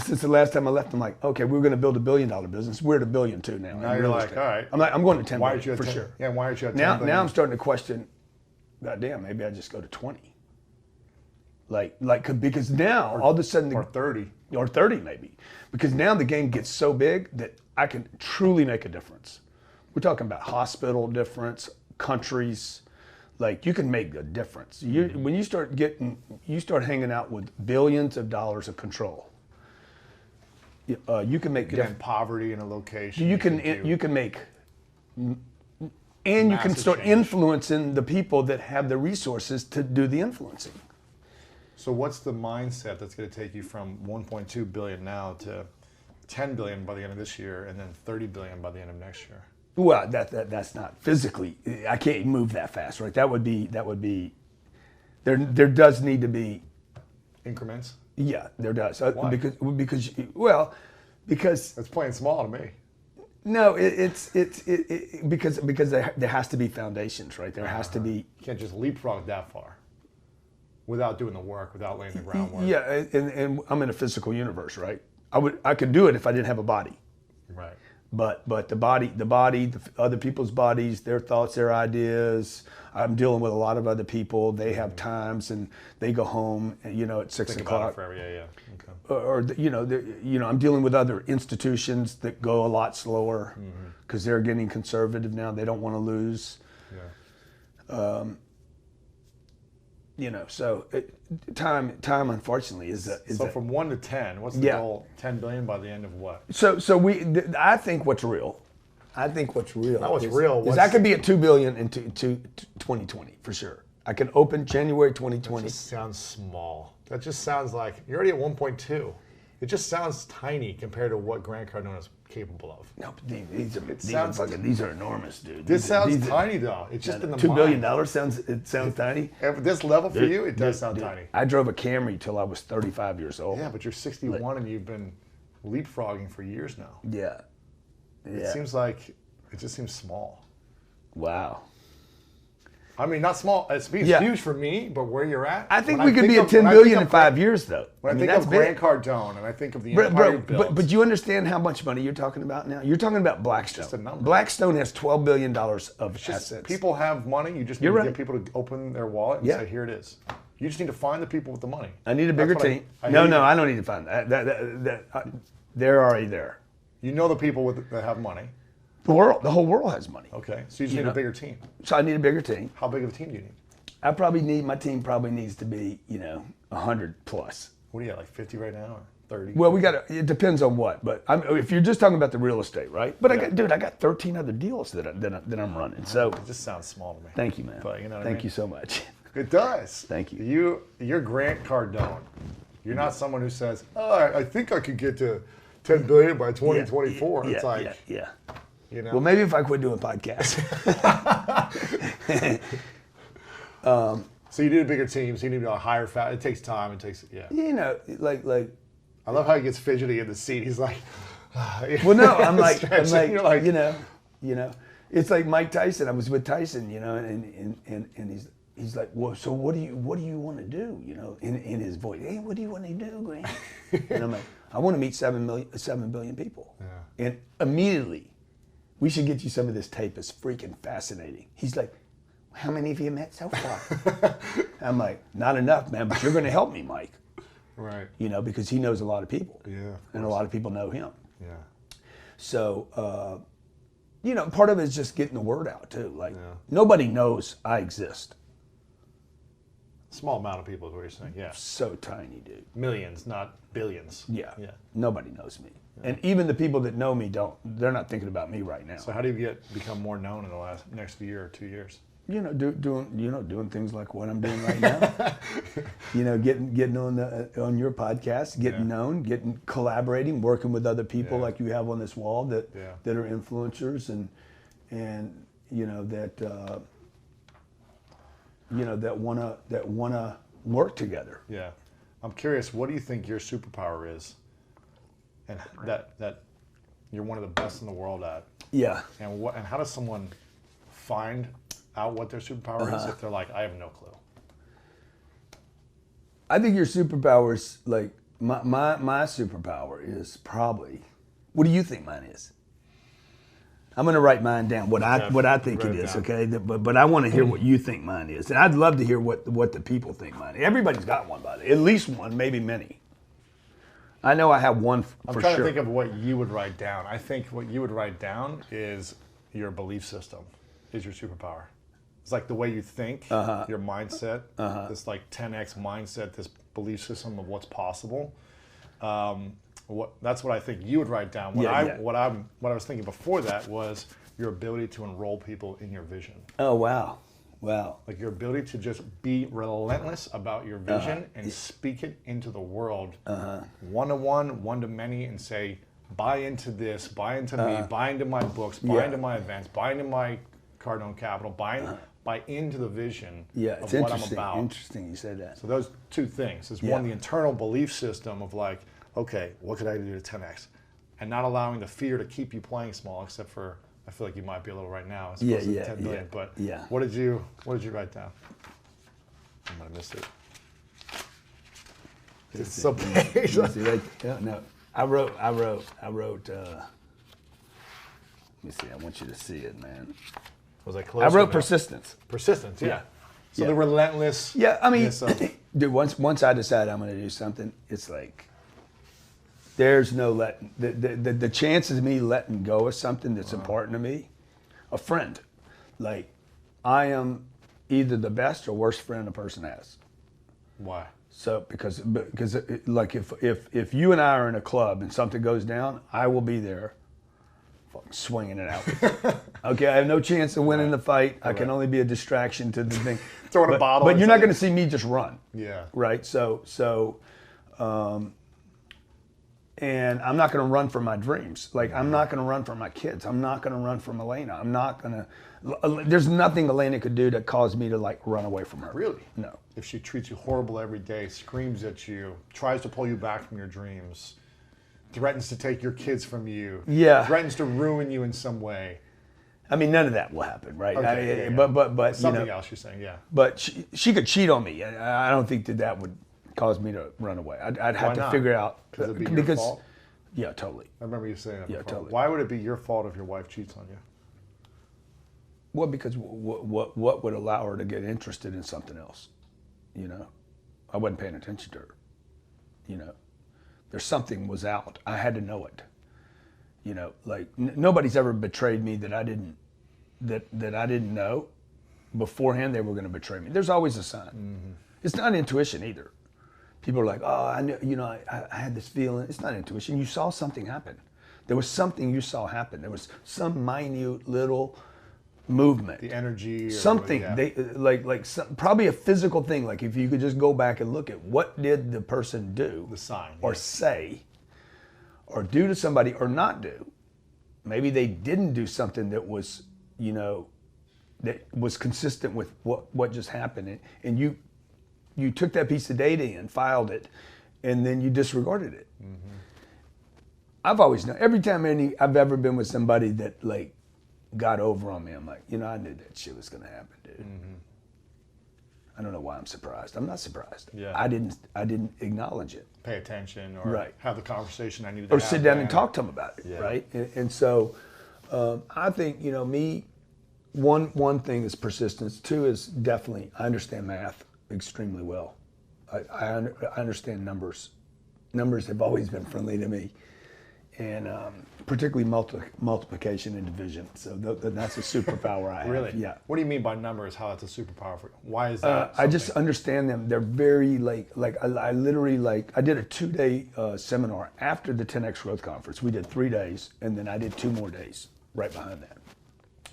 since the last time I left, I'm like, okay, we were going to build $1 billion business. We're at $1 billion too now. Now you're like, all right. I'm going to 10 Why billion aren't you at for 10? sure. Yeah, why aren't you at 10 billion? Now I'm starting to question, God damn, maybe I just go to 20. Because now all of a sudden, or 30. Or 30 maybe, because now the game gets so big that I can truly make a difference. We're talking about hospital difference, countries. Like, you can make a difference. When you start hanging out with billions of dollars of control, you can make You can end poverty in a location. you can make, and you can start influencing the people that have the resources to do the influencing. So what's the mindset that's going to take you from 1.2 billion now to 10 billion by the end of this year, and then 30 billion by the end of next year? Well, that's not physically. I can't move that fast, right? That would be. There does need to be increments. Yeah, there does. Why? Because it's playing small to me. No, it's because there has to be foundations, right? There has to be. You can't just leapfrog that far without doing the work, without laying the groundwork. Yeah, and I'm in a physical universe, right? I could do it if I didn't have a body. Right. But the other people's bodies, their thoughts, their ideas. I'm dealing with a lot of other people. They have times, and they go home, you know, at 6 o'clock. Forever. Yeah. Okay. I'm dealing with other institutions that go a lot slower because they're getting conservative now. They don't want to lose. Yeah. So time unfortunately is so from 1 to 10, what's the goal? 10 billion by the end of what? I think what's real. Not what's real. Is I could be at 2 billion in 2020 for sure. I can open January 2020. That just sounds small. That just sounds like you're already at 1.2. It just sounds tiny compared to what Grant Cardone is capable of. No, but these are enormous, dude. This sounds tiny though. It's just in the $2 billion sounds tiny. At this level for you, it does sound tiny. I drove a Camry till I was 35 years old. Yeah, but you're 61 and you've been leapfrogging for years now. Yeah. It seems like it just seems small. Wow. I mean, not small. It's huge for me, but where you're at. I think we could be at 10 billion in 5 years, though. When I think of Grant Cardone and I think of the empire built. But you understand how much money you're talking about now? You're talking about Blackstone. Just a number. Blackstone has $12 billion of assets. People have money. You just need to get people to open their wallet and say, here it is. You just need to find the people with the money. I need a bigger team. I don't need to find that. They're already there. You know the people that have money. The whole world has money. Okay, so you just need a bigger team. So I need a bigger team. How big of a team do you need? My team probably needs to be, 100 plus. What do you got, like 50 right now, or 30? Well, it depends on what, but if you're just talking about the real estate, right? But I got 13 other deals that I'm running. So it just sounds small to me. Thank you, man. But you know what Thank I mean? you so much. It does. Thank you. You're Grant Cardone. You're not someone who says, I think I could get to 10 billion by 2024. It's like, yeah. Well, maybe if I quit doing podcasts. So you need a bigger team. So you need a higher It takes time. It takes I love how he gets fidgety in the seat. He's like, well, no, I'm like, it's like Mike Tyson. I was with Tyson, and he's like, well, so what do you want to do? In his voice, hey, what do you want to do, Grant? And I'm like, I want to meet 7 billion people. Yeah. And immediately, we should get you some of this tape. It's freaking fascinating. He's like, how many have you met so far? I'm like, not enough, man, but you're going to help me, Mike. Right. Because he knows a lot of people. Yeah. And a lot of people know him. Yeah. So, part of it is just getting the word out, too. Like, nobody knows I exist. Small amount of people is what you're saying. Yeah. So tiny, dude. Millions, not billions. Yeah. Yeah. Nobody knows me. Yeah. And even the people that know me they're not thinking about me right now. So how do you become more known in the next year or 2 years? Doing things like what I'm doing right now. Getting on your podcast, getting known, collaborating, working with other people like you have on this wall that are influencers and that wanna work together. Yeah, I'm curious. What do you think your superpower is, and that you're one of the best in the world at? Yeah. And how does someone find out what their superpower is if they're like, I have no clue? I think your superpower is like my superpower is probably. What do you think mine is? I'm going to write mine down. What I think it is. Okay, but I want to hear what you think mine is, and I'd love to hear what the people think mine is. Everybody's got one, by the way. At least one, maybe many. I know I have one for sure. I'm trying to think of what you would write down. I think what you would write down is your belief system is your superpower. It's like the way you think, your mindset, this like 10x mindset, this belief system of what's possible. That's what I think you would write down. What I was thinking before that was your ability to enroll people in your vision. Oh, wow. Like your ability to just be relentless about your vision and speak it into the world, one-to-one, one-to-many, and say, buy into this, buy into me, buy into my books, buy into my events, buy into my Cardone Capital, buy into the vision of what I'm about. Interesting you said that. So those two things. Is one, the internal belief system of like, okay, what could I do to 10x? And not allowing the fear to keep you playing small, except for, I feel like you might be a little right now, as opposed to 10 million. But what did you write down? I might have missed it. It's so page. No, I wrote, let me see, I want you to see it, man. Was I close? I wrote persistence. Persistence, yeah. So the relentless. Yeah, I mean, dude, once I decide I'm going to do something, it's like, there's no letting, the chances of me letting go of something that's important to me, a friend, like, I am either the best or worst friend a person has. Why? So, because like, if you and I are in a club and something goes down, I will be there swinging it out. Okay, I have no chance of winning the fight. I can only be a distraction to the thing. Throwing a bottle. But you're not going to see me just run. Yeah. Right. And I'm not going to run from my dreams. Like, I'm not going to run from my kids. I'm not going to run from Elena. I'm not going to. There's nothing Elena could do that caused me to like run away from her. Really? No. If she treats you horrible every day, screams at you, tries to pull you back from your dreams, threatens to take your kids from you, threatens to ruin you in some way. I mean, none of that will happen, right? Okay, But something else you're saying, But she could cheat on me. I don't think that would cause me to run away. I'd have to figure out because it'd be your fault. Yeah, totally. I remember you saying that before. Totally. Why would it be your fault if your wife cheats on you? Well, because what would allow her to get interested in something else? I wasn't paying attention to her. There's something was out. I had to know it. Like nobody's ever betrayed me that I didn't know beforehand they were going to betray me. There's always a sign. Mm-hmm. It's not intuition either. People are like, oh, I knew, I had this feeling. It's not intuition. You saw something happen. There was something you saw happen. There was some minute little movement. The energy. Something. They probably a physical thing. Like if you could just go back and look at what did the person do. The sign. Or say. Or do to somebody or not do. Maybe they didn't do something that was, that was consistent with what just happened. And you took that piece of data in, filed it, and then you disregarded it. Mm-hmm. I've always known, every time I've ever been with somebody that like got over on me, I'm like, I knew that shit was gonna happen, dude. Mm-hmm. I don't know why I'm surprised. I'm not surprised. Yeah. I didn't acknowledge it. Pay attention or have the conversation I needed to or have. Or sit down and talk to them about it, right? And so I think, me, one thing is persistence. Two is definitely, I understand math extremely well. I understand numbers. Numbers have always been friendly to me. and particularly multiplication and division. So that's a superpower I have. Really? Yeah. What do you mean by numbers? How it's a superpower for you? Why is that? I just understand them. They're very I literally I did a 2-day seminar after the 10X Growth Conference. We did 3 days, and then I did 2 more days right behind that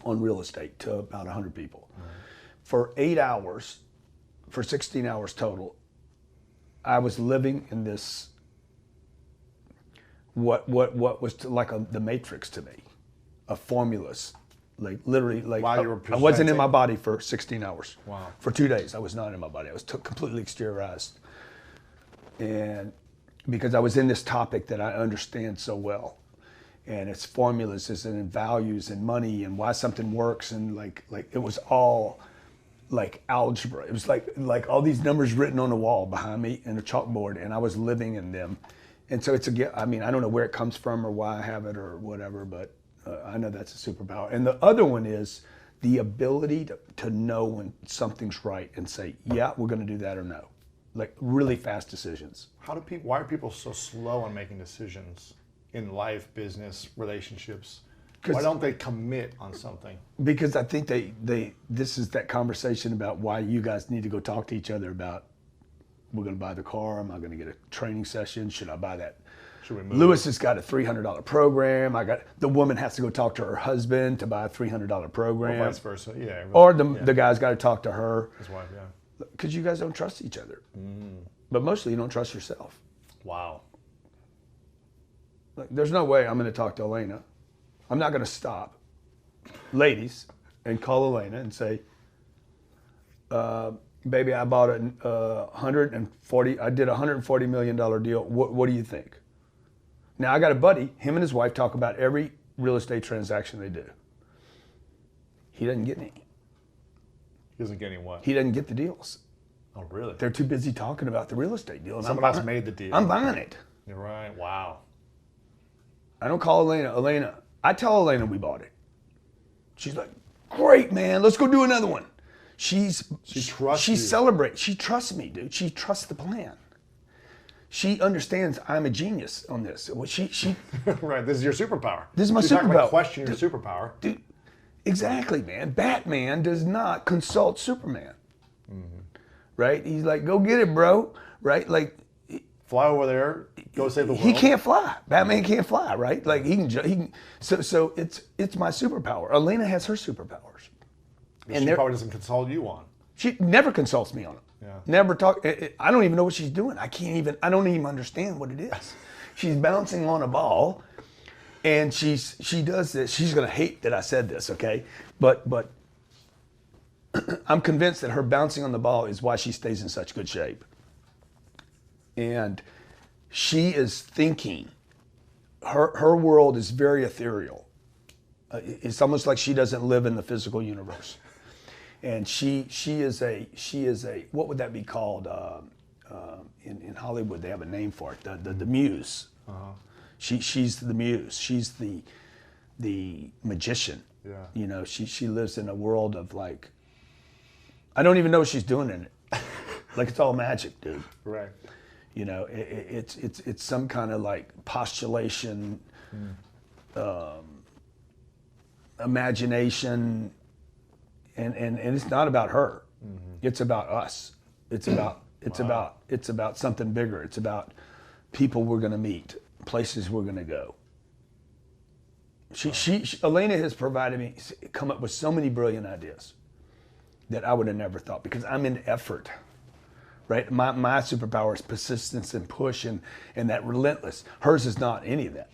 on real estate to about 100 people. For 8 hours, for 16 hours total, I was living in this what was the Matrix to me, of formulas, literally While you were I wasn't in presenting? my body for 16 hours. Wow. For 2 days, I was not in my body. I was completely exteriorized, and because I was in this topic that I understand so well, and it's formulas and values and money and why something works, and like it was all like algebra. It was like all these numbers written on the wall behind me and a chalkboard, and I was living in them. And so I don't know where it comes from or why I have it or whatever, but I know that's a superpower. And the other one is the ability to know when something's right and say, yeah, we're going to do that, or no. Like really fast decisions. Why are people so slow on making decisions in life, business, relationships? Why don't they commit on something? Because I think this is that conversation about why you guys need to go talk to each other about, we're going to buy the car. Am I going to get a training session? Should I buy that? Should we move? Lewis has got a $300 program. The woman has to go talk to her husband to buy a $300 program. Or vice versa, yeah. Or the guy's got to talk to her. His wife, yeah. Because you guys don't trust each other. But mostly you don't trust yourself. Wow. Like, there's no way I'm going to talk to Elena. I'm not going to stop, ladies, and call Elena and say, baby, I bought I did a $140 million deal. What do you think? Now I got a buddy, him and his wife talk about every real estate transaction they do. He doesn't get any. He doesn't get any what? He doesn't get the deals. Oh, really? They're too busy talking about the real estate deal. And Someone else made the deal. I'm buying it. You're right. Wow. I don't call Elena. I tell Elena we bought it. She's like, great, man. Let's go do another one. She trusts you. celebrates. She trusts me, dude. She trusts the plan. She understands I'm a genius on this. She Right. This is your superpower. This is my She's not superpower. gonna question your superpower. Dude, exactly, man. Batman does not consult Superman. Right? He's like, go get it, bro. Right? Like, Fly over there. Go save the world. he can't fly. Batman can't fly, right? Like he can. So it's my superpower. Elena has her superpowers, And she probably doesn't consult you on. she never consults me on it. Yeah. Never talk. I don't even know what she's doing. I don't even understand what it is. She's bouncing on a ball, and she does this. She's gonna hate that I said this, okay? But I'm convinced that her bouncing on the ball is why she stays in such good shape. And she is thinking. Her world is very ethereal. It's almost like she doesn't live in the physical universe. And she is a what would that be called in Hollywood? They have a name for it. The Muse. Uh-huh. She's the Muse. She's the magician. Yeah. You know, she lives in a world of like, I don't even know what she's doing in it. Like it's all magic, dude. Right. You know, it's some kind of like postulation, imagination, and it's not about her. It's about us. It's about something bigger. It's about people we're going to meet, places we're going to go. Elena has come up with so many brilliant ideas that I would have never thought, because I'm in effort. Right, my superpower is persistence and push and that relentless. Hers is not any of that.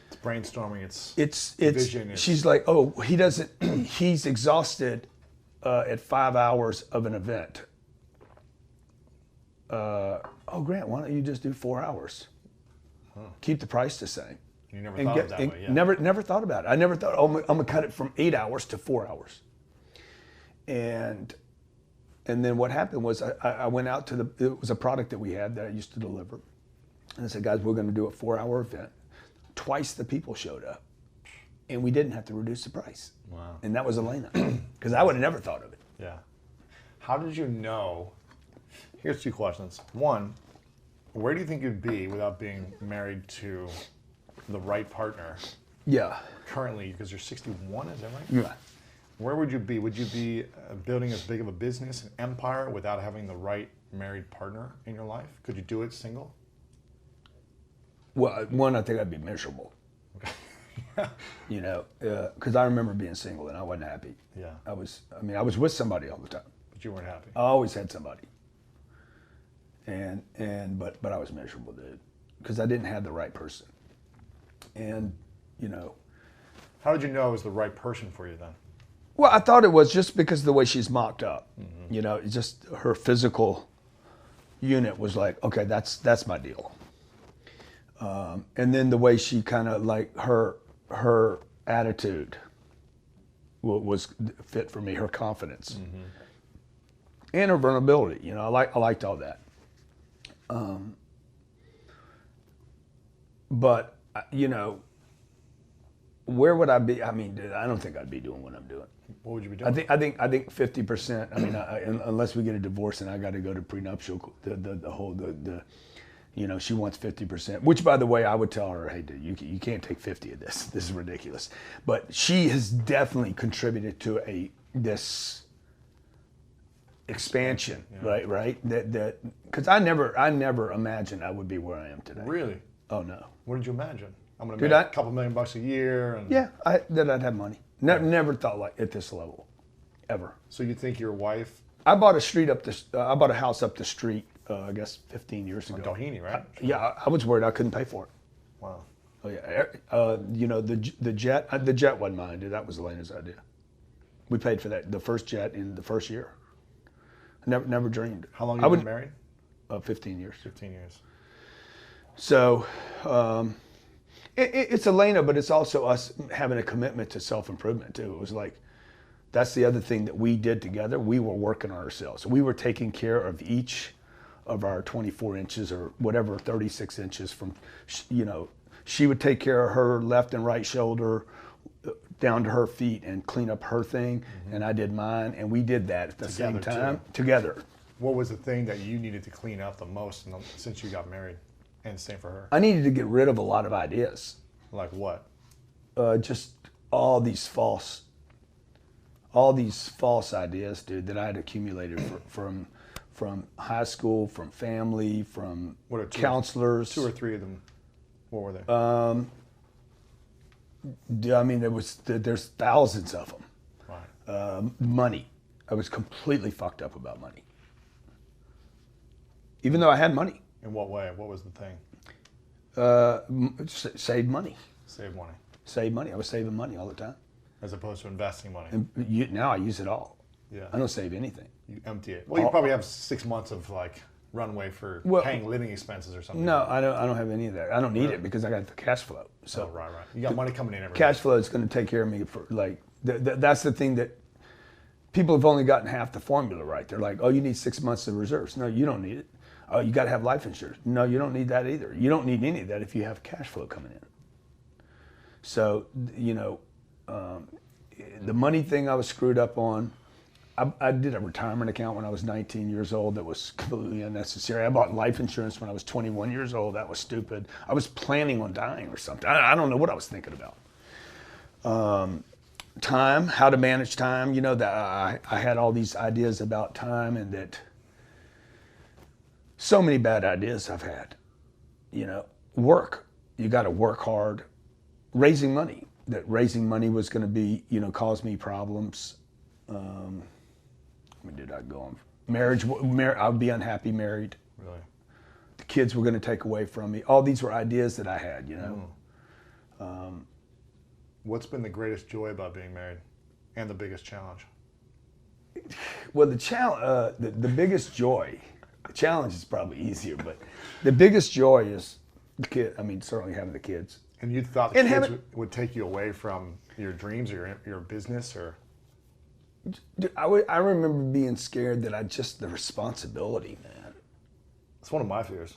It's brainstorming. It's vision. She's like, oh, he doesn't. He's exhausted at 5 hours of an event. Oh, Grant, why don't you just do 4 hours? Keep the price the same. You never thought of it that way, yeah. Never thought about it. I never thought, oh, I'm gonna cut it from 8 hours to 4 hours. And then what happened was I went out to it was a product that we had that I used to deliver. And I said, guys, we're going to do a 4-hour event. Twice the people showed up. And we didn't have to reduce the price. Wow. And that was Elena. Because I would have never thought of it. Yeah. How did you know? Here's 2 questions. One, where do you think you'd be without being married to the right partner Yeah. currently, because you're 61, is that right? Yeah. Where would you be? Would you be building as big of a business, an empire, without having the right married partner in your life? Could you do it single? Well, one, I think I'd be miserable. You know, because I remember being single and I wasn't happy. Yeah. I was with somebody all the time. But you weren't happy. I always had somebody. But I was miserable, dude, because I didn't have the right person. And, you know. How did you know it was the right person for you then? Well, I thought it was just because of the way she's mocked up. Mm-hmm. You know, it's just her physical unit was like, okay, that's my deal. And then the way she kind of like her attitude was fit for me, her confidence, mm-hmm. and her vulnerability. You know, I liked all that. But you know, where would I be? I mean, dude, I don't think I'd be doing what I'm doing. What would you be doing? I think 50%. I mean, unless we get a divorce and I got to go to prenuptial, the you know, she wants 50%. Which, by the way, I would tell her, hey, dude, you can't take 50 of this. This is ridiculous. But she has definitely contributed to this expansion, yeah. right? That because I never imagined I would be where I am today. Really? Oh no. What did you imagine? I'm going to make a couple $1,000,000 a year. And... Yeah, that I'd have money. Never thought like at this level, ever. So you think your wife? I bought a house up the street. I guess 15 years ago. Doheny, right? Yeah, I was worried I couldn't pay for it. Wow. Oh yeah. You know, the jet wasn't mine, dude. That was Elena's idea. We paid for that, the first jet in the first year. I never dreamed. How long have you been married? 15 years. 15 years. So, it's Elena, but it's also us having a commitment to self-improvement too. It was like, that's the other thing that we did together. We were working on ourselves. We were taking care of each of our 24 inches or whatever, 36 inches from, you know, she would take care of her left and right shoulder down to her feet and clean up her thing, mm-hmm. and I did mine, and we did that at the same time, together. What was the thing that you needed to clean up the most since you got married, and same for her? I needed to get rid of a lot of ideas. Like what? Just all these false ideas, dude, that I had accumulated from high school, from family, from counselors. 2 or 3 of them. What were they? I mean, there's thousands of them. Right. Money. I was completely fucked up about money. Even though I had money. In what way? What was the thing? Save money. Save money. Save money. I was saving money all the time. As opposed to investing money. And now I use it all. Yeah. I don't save anything. You empty it. Well, you probably have 6 months of like runway for paying living expenses or something. No, I don't have any of that. I don't need it because I got the cash flow. So right. You got money coming in every cash flow is going to take care of me for like that's the thing that people have only gotten half the formula right. They're like, oh, you need 6 months of reserves. No, you don't need it. Oh, you got to have life insurance. No, you don't need that either. You don't need any of that if you have cash flow coming in. So, you know, the money thing I was screwed up on. I did a retirement account when I was 19 years old that was completely unnecessary. I bought life insurance when I was 21 years old. That was stupid. I was planning on dying or something. I don't know what I was thinking about. Time, how to manage time. You know, that I had all these ideas about time, and that so many bad ideas I've had. You know, work. You got to work hard. Raising money. That raising money was going to be, you know, cause me problems. Did I go on? Marriage, I would be unhappy married. Really? The kids were going to take away from me. All these were ideas that I had, you know. What's been the greatest joy about being married, and the biggest challenge? Well, the biggest joy, the challenge is probably easier, but the biggest joy is the kid. I mean, certainly having the kids. And you thought the kids would take you away from your dreams or your business, or? I remember being scared that the responsibility, man. It's one of my fears.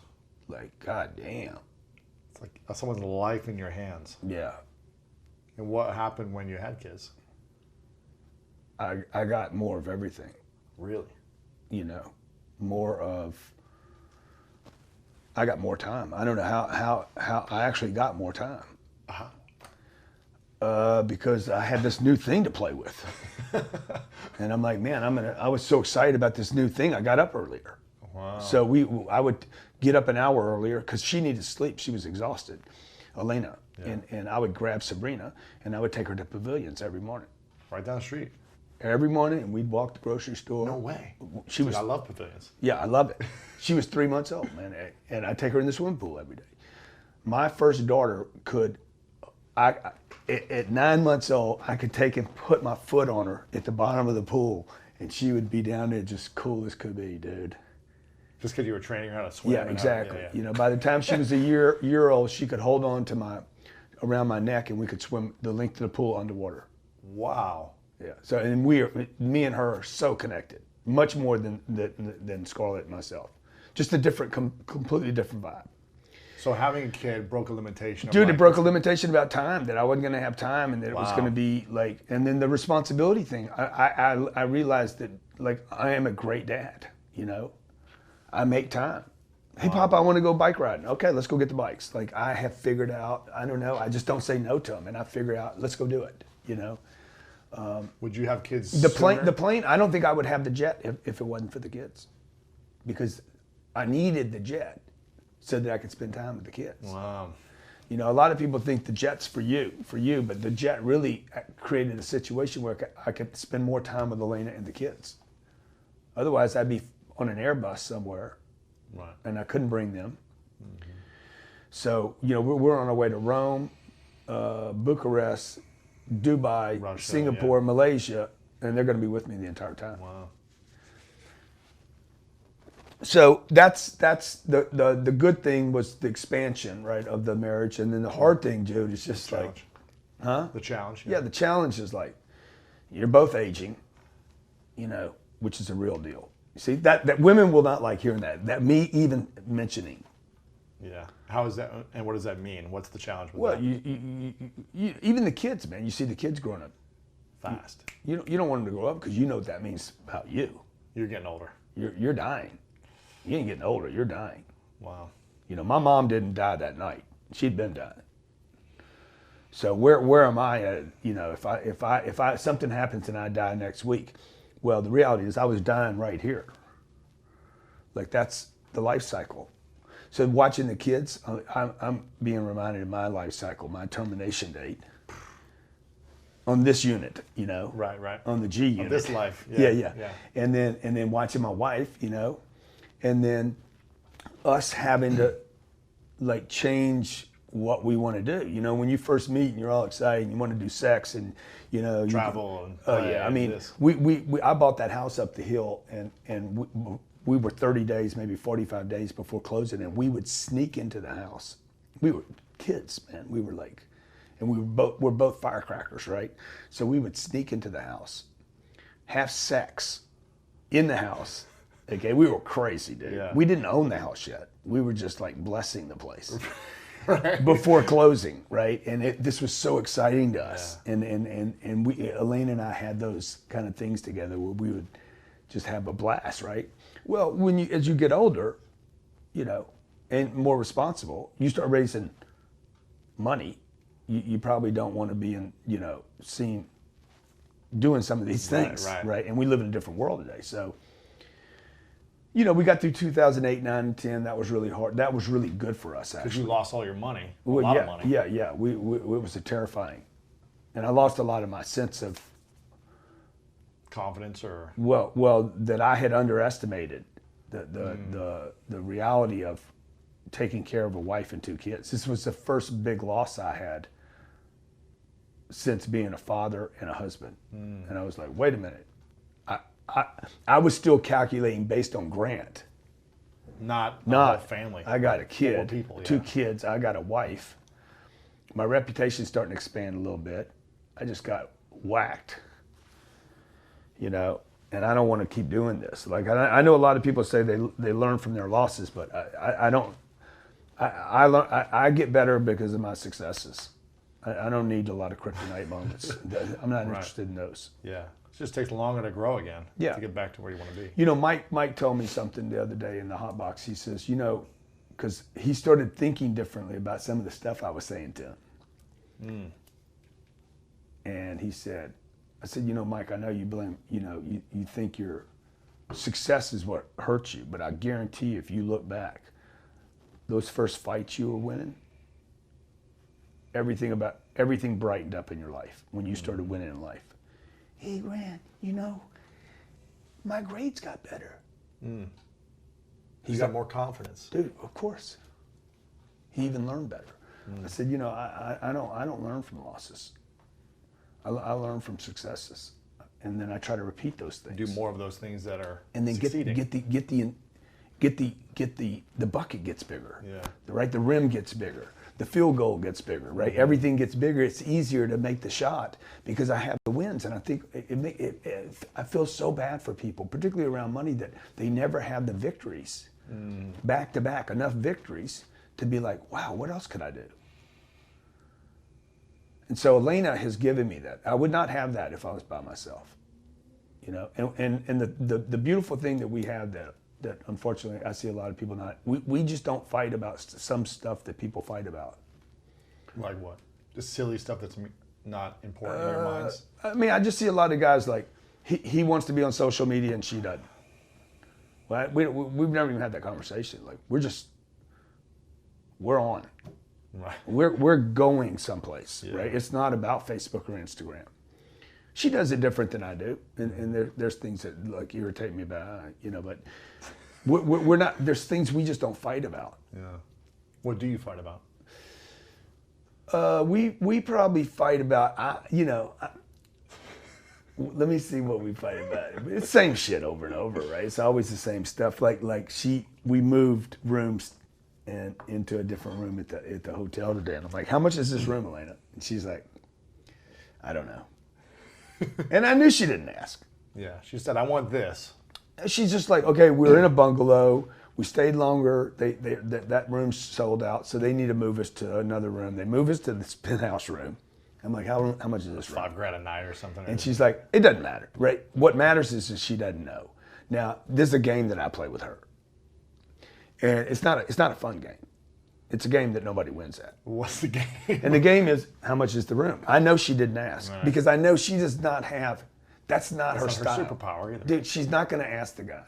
Like, God damn. It's like someone's life in your hands. Yeah. And what happened when you had kids? I got more of everything. Really? You know, I got more time. I don't know how I actually got more time. Because I had this new thing to play with. And I'm like, man, I was so excited about this new thing, I got up earlier. Wow. So I would get up an hour earlier because she needed sleep. She was exhausted, Elena. Yeah. And I would grab Sabrina and I would take her to Pavilions every morning. Right down the street. Every morning, and we'd walk to the grocery store. No way. She was. I love Pavilions. Yeah, I love it. She was 3 months old, man, and I take her in the swimming pool every day. My first daughter could, at 9 months old, I could take and put my foot on her at the bottom of the pool, and she would be down there just cool as could be, dude. Just because you were training her how to swim. Yeah, exactly. Yeah. You know, by the time she was a year old, she could hold on to around my neck, and we could swim the length of the pool underwater. Wow. Yeah. So, and me and her are so connected, much more than Scarlett and myself. Just a different, completely different vibe. So having a kid broke a limitation. Dude, it broke a limitation about time, that I wasn't going to have time, and that it was going to be like, and then the responsibility thing. I realized that, like, I am a great dad, you know. I make time. Hey, Pop, I want to go bike riding. Okay, let's go get the bikes. Like, I have figured out, I don't know, I just don't say no to them, and I figure out, let's go do it, you know. Would you have kids The sooner? plane, I don't think I would have the jet if it wasn't for the kids, because I needed the jet so that I could spend time with the kids. Wow. You know, a lot of people think the jet's for you, but the jet really created a situation where I could spend more time with Elena and the kids. Otherwise, I'd be on an Airbus somewhere, Right. and I couldn't bring them. Mm-hmm. So, you know, we're on our way to Rome, Bucharest, Dubai, Russia, Singapore, Malaysia, and they're going to be with me the entire time. Wow. So that's the good thing was the expansion, right, of the marriage, and then the hard thing, dude, is just like, The challenge. yeah, the challenge is like, you're both aging, you know, which is a real deal. See, that women will not like hearing that me even mentioning. Yeah. How is that, and what does that mean? What's the challenge with Well, that? you even the kids, man. You see the kids growing up Fast. You don't want them to grow up because you know what that means about you. You're getting older. You're dying. You ain't getting older. You're dying. Wow. You know, my mom didn't die that night. She'd been dying. So where am I at? You know, if I something happens and I die next week, well, the reality is I was dying right here. Like, that's the life cycle. So watching the kids, I'm being reminded of my life cycle, my termination date on this unit, you know. Right. On the G unit. Of this life. Yeah. And then watching my wife, you know, and then us having to, like, change what we want to do. You know, when you first meet and you're all excited and you want to do sex and, you know, Travel and oh yeah, I mean, this. I bought that house up the hill, and we were 30 days, maybe 45 days before closing, and we would sneak into the house. We were kids, man. We were like, and we're both firecrackers, right? So we would sneak into the house, have sex in the house. Okay, we were crazy, dude. Yeah. We didn't own the house yet. We were just like blessing the place. Right. Before closing, right? And this was so exciting to us. Yeah. And we, Elaine and I had those kind of things together where we would just have a blast, right? Well, as you get older, you know, and more responsible, you start raising money. You probably don't want to be in, you know, doing some of these things, right? And we live in a different world today, so. You know, we got through 2008, 9, and 10. That was really hard. That was really good for us, actually. Because you lost all your money, a lot of money. Yeah. It was terrifying. And I lost a lot of my sense of... confidence or... Well, that I had underestimated the reality of taking care of a wife and 2 kids. This was the first big loss I had since being a father and a husband. And I was like, wait a minute. I was still calculating based on Grant. Not whole family. I got a kid, 4 people, 2 kids. I got a wife. My reputation's starting to expand a little bit. I just got whacked, you know, and I don't want to keep doing this. Like, I know a lot of people say they learn from their losses, but I don't. I get better because of my successes. I don't need a lot of kryptonite moments. I'm not interested in those. Yeah. It just takes longer to grow again. Yeah. To get back to where you want to be. You know, Mike told me something the other day in the hot box. He says, you know, because he started thinking differently about some of the stuff I was saying to him. And he said, I said, Mike, I know you blame, you think your success is what hurts you, but I guarantee you, if you look back, those first fights you were winning, everything brightened up in your life when you started winning in life. Hey, Grant, my grades got better. He got more confidence. Dude, of course. He even learned better. I said, I don't learn from losses. I learn from successes, and then I try to repeat those things. Do more of those things that are and then succeeding. get the bucket gets bigger. Yeah. Right, the rim gets bigger. The field goal gets bigger. Right, everything gets bigger. It's easier to make the shot because I have the wins, and I think I feel so bad for people, particularly around money, that they never have the victories back to back, enough victories to be like, wow, what else could I do? And so Elena has given me that. I would not have that if I was by myself, And the beautiful thing that we have that unfortunately I see a lot of people not. We just don't fight about some stuff that people fight about. Like what? Just silly stuff that's not important in your minds. I mean, I just see a lot of guys like he wants to be on social media and she doesn't. Well, we've never even had that conversation. Like we're on. Right. We're going someplace, Yeah. right? It's not about Facebook or Instagram. She does it different than I do, and there's things that like irritate me about, but we're not. There's things we just don't fight about. Yeah. What do you fight about? We probably fight about, let me see what we fight about. It's the same shit over and over, right? It's always the same stuff. Like we moved rooms and into a different room at the hotel today. And I'm like, how much is this room, Elena? And she's like, I don't know. And I knew she didn't ask. Yeah, she said, I want this. She's just like, okay, we're in a bungalow. We stayed longer. That room's sold out, so they need to move us to another room. They move us to this penthouse room. I'm like, how much is this room? $5,000 a night or something. And she's like, it doesn't matter, right? What matters is that she doesn't know. Now, this is a game that I play with her. And it's not a fun game. It's a game that nobody wins at. What's the game? And the game is, how much is the room? I know she didn't ask because I know she does not have, that's not her style. Her superpower either. Dude, she's not going to ask the guy.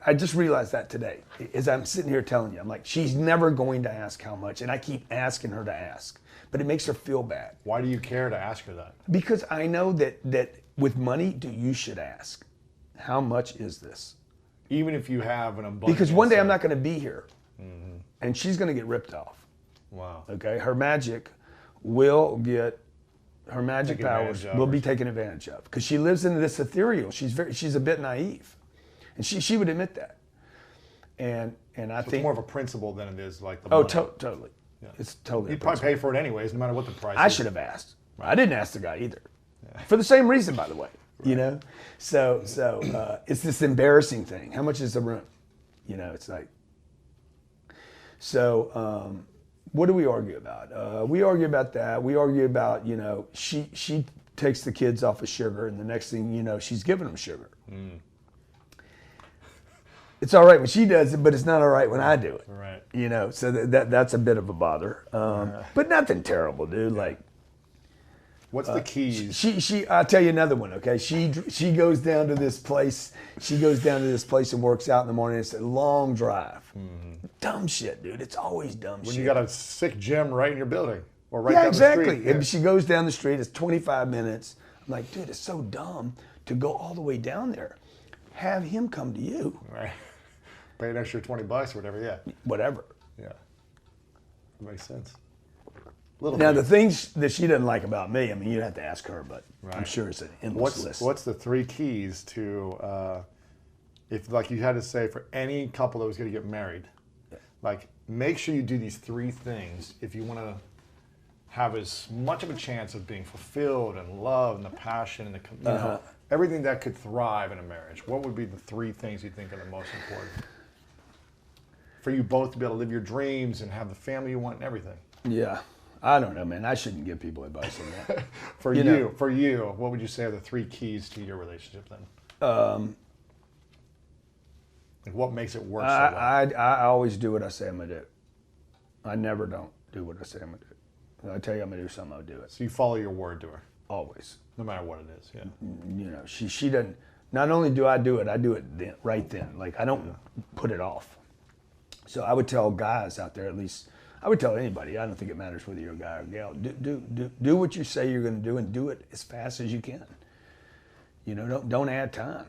I just realized that today as I'm sitting here telling you. I'm like, she's never going to ask how much. And I keep asking her to ask. But it makes her feel bad. Why do you care to ask her that? Because I know that with money, you should ask, how much is this? Even if you have an abundance. Because one day I'm not going to be here, and she's going to get ripped off. Wow. Okay, her magic powers will be taken advantage of because she lives in this ethereal. She's a bit naive, and she would admit that. And I think it's more of a principle than it is like the money. Totally. Yeah. It's totally. You'd probably pay for it anyways, no matter what the price. I should have asked. I didn't ask the guy either, for the same reason, by the way. Right. So it's this embarrassing thing. How much is the room? It's like. So what do we argue about? We argue about that. We argue about she takes the kids off of sugar, and the next thing she's giving them sugar. It's all right when she does it, but it's not all right when I do it. Right. So that's a bit of a bother. But nothing terrible, dude. Like. What's the keys? I'll tell you another one, okay? She goes down to this place. She goes down to this place and works out in the morning. It's a long drive. Dumb shit, dude. It's always dumb shit. When you got a sick gym right in your building or right down the exactly. street. Yeah. And she goes down the street. It's 25 minutes. I'm like, dude, it's so dumb to go all the way down there. Have him come to you. Right. Pay an extra $20 or whatever. Yeah. Whatever. Yeah. That makes sense. Now, the things that she doesn't like about me, I mean, you'd have to ask her, but I'm sure it's an endless list. What's the 3 keys to, if like you had to say for any couple that was going to get married, like make sure you do these 3 things if you want to have as much of a chance of being fulfilled and love and the passion and the everything that could thrive in a marriage. What would be the 3 things you think are the most important for you both to be able to live your dreams and have the family you want and everything? Yeah. I don't know, man. I shouldn't give people advice on that. For you, what would you say are the 3 keys to your relationship then? Like what makes it work so well? I always do what I say I'm gonna do. I never don't do what I say I'm gonna do. If I tell you I'm gonna do something, I'll do it. So you follow your word to her, Always. no matter what it is. Yeah. You know, she doesn't. Not only do I do it then, right then. Like I don't put it off. So I would tell guys out there, at least I would tell anybody. I don't think it matters whether you're a guy or a gal. Do what you say you're going to do, and do it as fast as you can. You know, don't add time,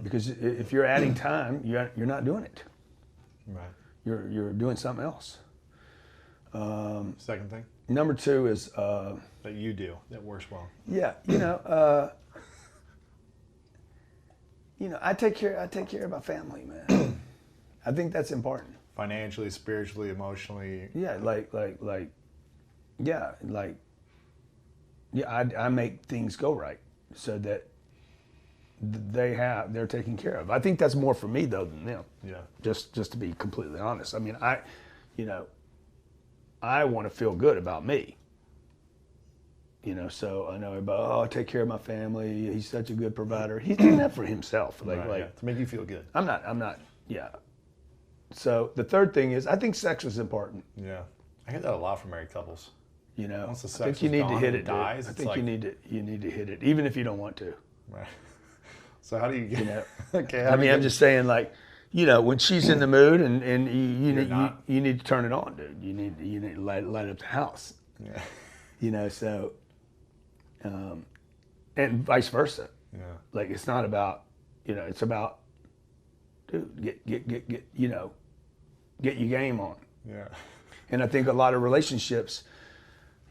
because if you're adding time, you're not doing it. Right. You're doing something else. Second thing. Number 2 is That you do that works well. yeah. I take care of my family, man. I think that's important. Financially, spiritually, emotionally. Yeah, I make things go right so that they're taken care of. I think that's more for me though than them. Yeah. Just to be completely honest. I mean, I want to feel good about me. So I know about, I take care of my family. He's such a good provider. He's doing that for himself. To make you feel good. I'm not, yeah. So the third thing is, I think sex is important. Yeah. I hear that a lot from married couples. I Once the sex think you is need gone to hit and it. dies, I it's think like, you need to hit it, even if you don't want to. Right. So how do you get? Okay. I mean, I'm just saying, when she's in the mood, and you need to turn it on, dude. You need to light up the house. Yeah. So, and vice versa. Yeah. Like it's not about, it's about, dude, get your game on. Yeah. And I think a lot of relationships,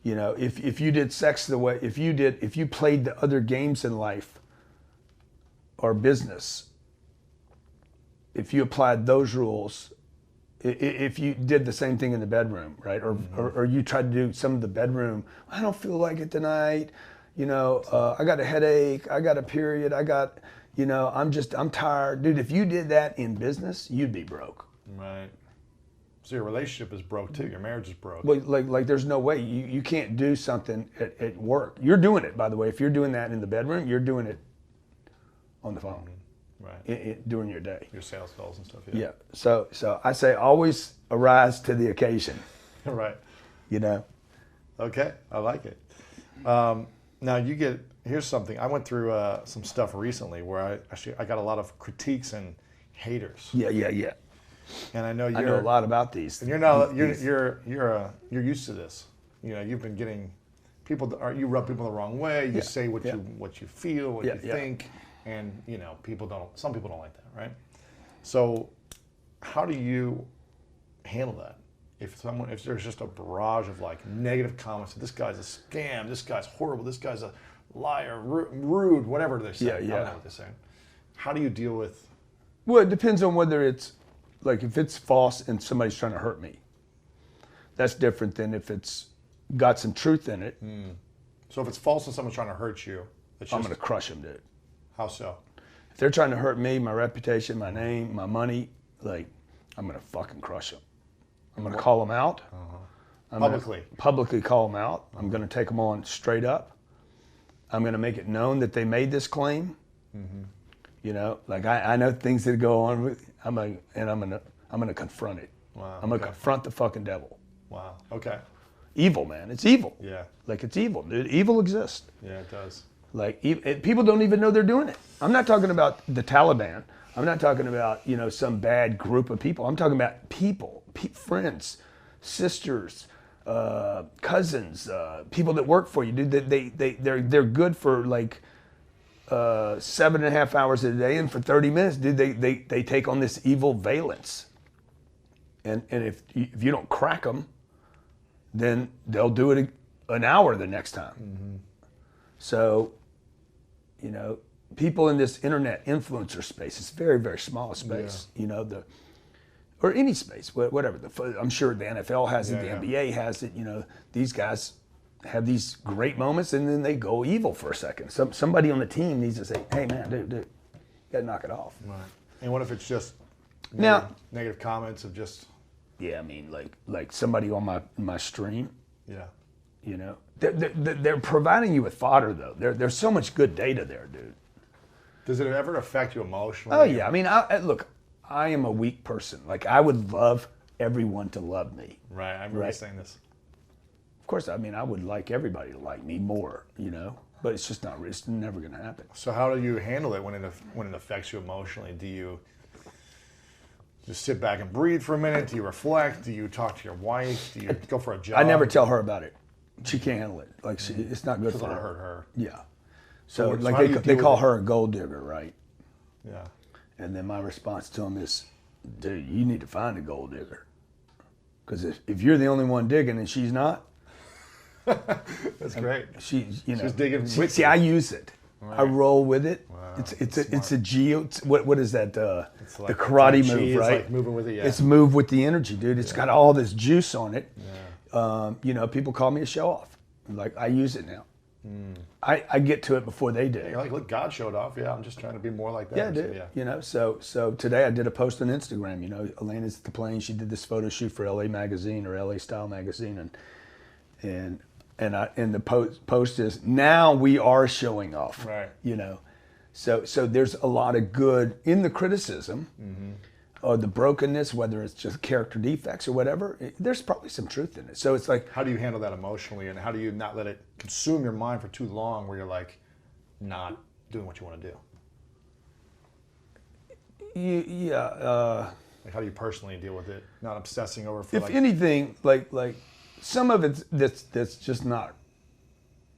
if you did sex the way, if you played the other games in life or business, if you applied those rules, if you did the same thing in the bedroom, right? Or you tried to do some of the bedroom, I don't feel like it tonight, I got a headache, I got a period, I'm tired. Dude, if you did that in business, you'd be broke. Right. So your relationship is broke too. Your marriage is broke. Well, like there's no way you can't do something at work. You're doing it, by the way. If you're doing that in the bedroom, you're doing it on the phone, right? During your day. Your sales calls and stuff. Yeah. So I say always arise to the occasion. Right. Okay, I like it. Now here's something. I went through some stuff recently where I got a lot of critiques and haters. Yeah. And I know I know a lot about these. And you're used to this. You've been getting people. You rub people the wrong way. You say what you feel, what you think, and some people don't like that, right? So, how do you handle that? If there's just a barrage of negative comments, this guy's a scam, this guy's horrible, this guy's a liar, rude, whatever they say. I don't know what they're saying. How do you deal with? Well, it depends on whether it's if it's false and somebody's trying to hurt me. That's different than if it's got some truth in it. So if it's false and someone's trying to hurt you, I'm going to crush them, dude. How so? If they're trying to hurt me, my reputation, my name, my money, I'm going to fucking crush them. I'm going to call them out. Publicly call them out. I'm going to take them on straight up. I'm going to make it known that they made this claim. I know things that go on with. I'm gonna confront it. Wow. I'm gonna confront the fucking devil. Wow. Okay. Evil, man. It's evil. Yeah. It's evil, dude. Evil exists. Yeah, it does. People don't even know they're doing it. I'm not talking about the Taliban. I'm not talking about some bad group of people. I'm talking about people, friends, sisters, cousins, people that work for you, dude. They're good for 7.5 hours a day, and for 30 minutes, dude, they take on this evil valence. And if you don't crack them, then they'll do it an hour the next time. So, people in this internet influencer space, it's very, very small space. Or any space, whatever. I'm sure the NFL has it, the NBA has it. These guys have these great moments, and then they go evil for a second. Somebody on the team needs to say, "Hey, man, dude, you gotta knock it off." Right. And what if it's just negative comments of just? Yeah, I mean, like somebody on my stream. Yeah. They're providing you with fodder though. There's so much good data there, dude. Does it ever affect you emotionally? Oh yeah, I mean, look, I am a weak person. I would love everyone to love me. Right. I remember saying this. Of course, I mean, I would like everybody to like me more, you know, but it's just not, it's never going to happen. So how do you handle it when it affects you emotionally? Do you just sit back and breathe for a minute? Do you reflect? Do you talk to your wife? Do you go for a jog? I never tell her about it. She can't handle it. Like, it's not good for her. It'll hurt her. Yeah. So how like do you they deal call with it? her a gold digger, right? Yeah. And then my response to them is, dude, you need to find a gold digger. Because if you're the only one digging and she's not, That's great. she's digging with See, you. I use it. Right. I roll with it. Wow, It's a geo. What is that? It's The like karate Tai Chi, move, it's right? like moving with it. Yeah. It's move with the energy, dude. It's got all this juice on it. Yeah. You know, people call me a show off. Like, I use it now. I get to it before they do. You're like, look, God showed off. Yeah, I'm just trying to be more like that. Yeah, So, dude. yeah. You know, so today I did a post on Instagram. You know, Elena's at the plane. She did this photo shoot for LA Magazine or LA Style Magazine, and the post is, now we are showing off. Right. You know, so there's a lot of good in the criticism. Or the brokenness, whether it's just character defects or whatever, there's probably some truth in it. So it's like, How do you handle that emotionally, and how do you not let it consume your mind for too long, where you're like not doing what you want to do? Like, how do you personally deal with it? Not obsessing over. For if like, anything, like some of it's that's just not.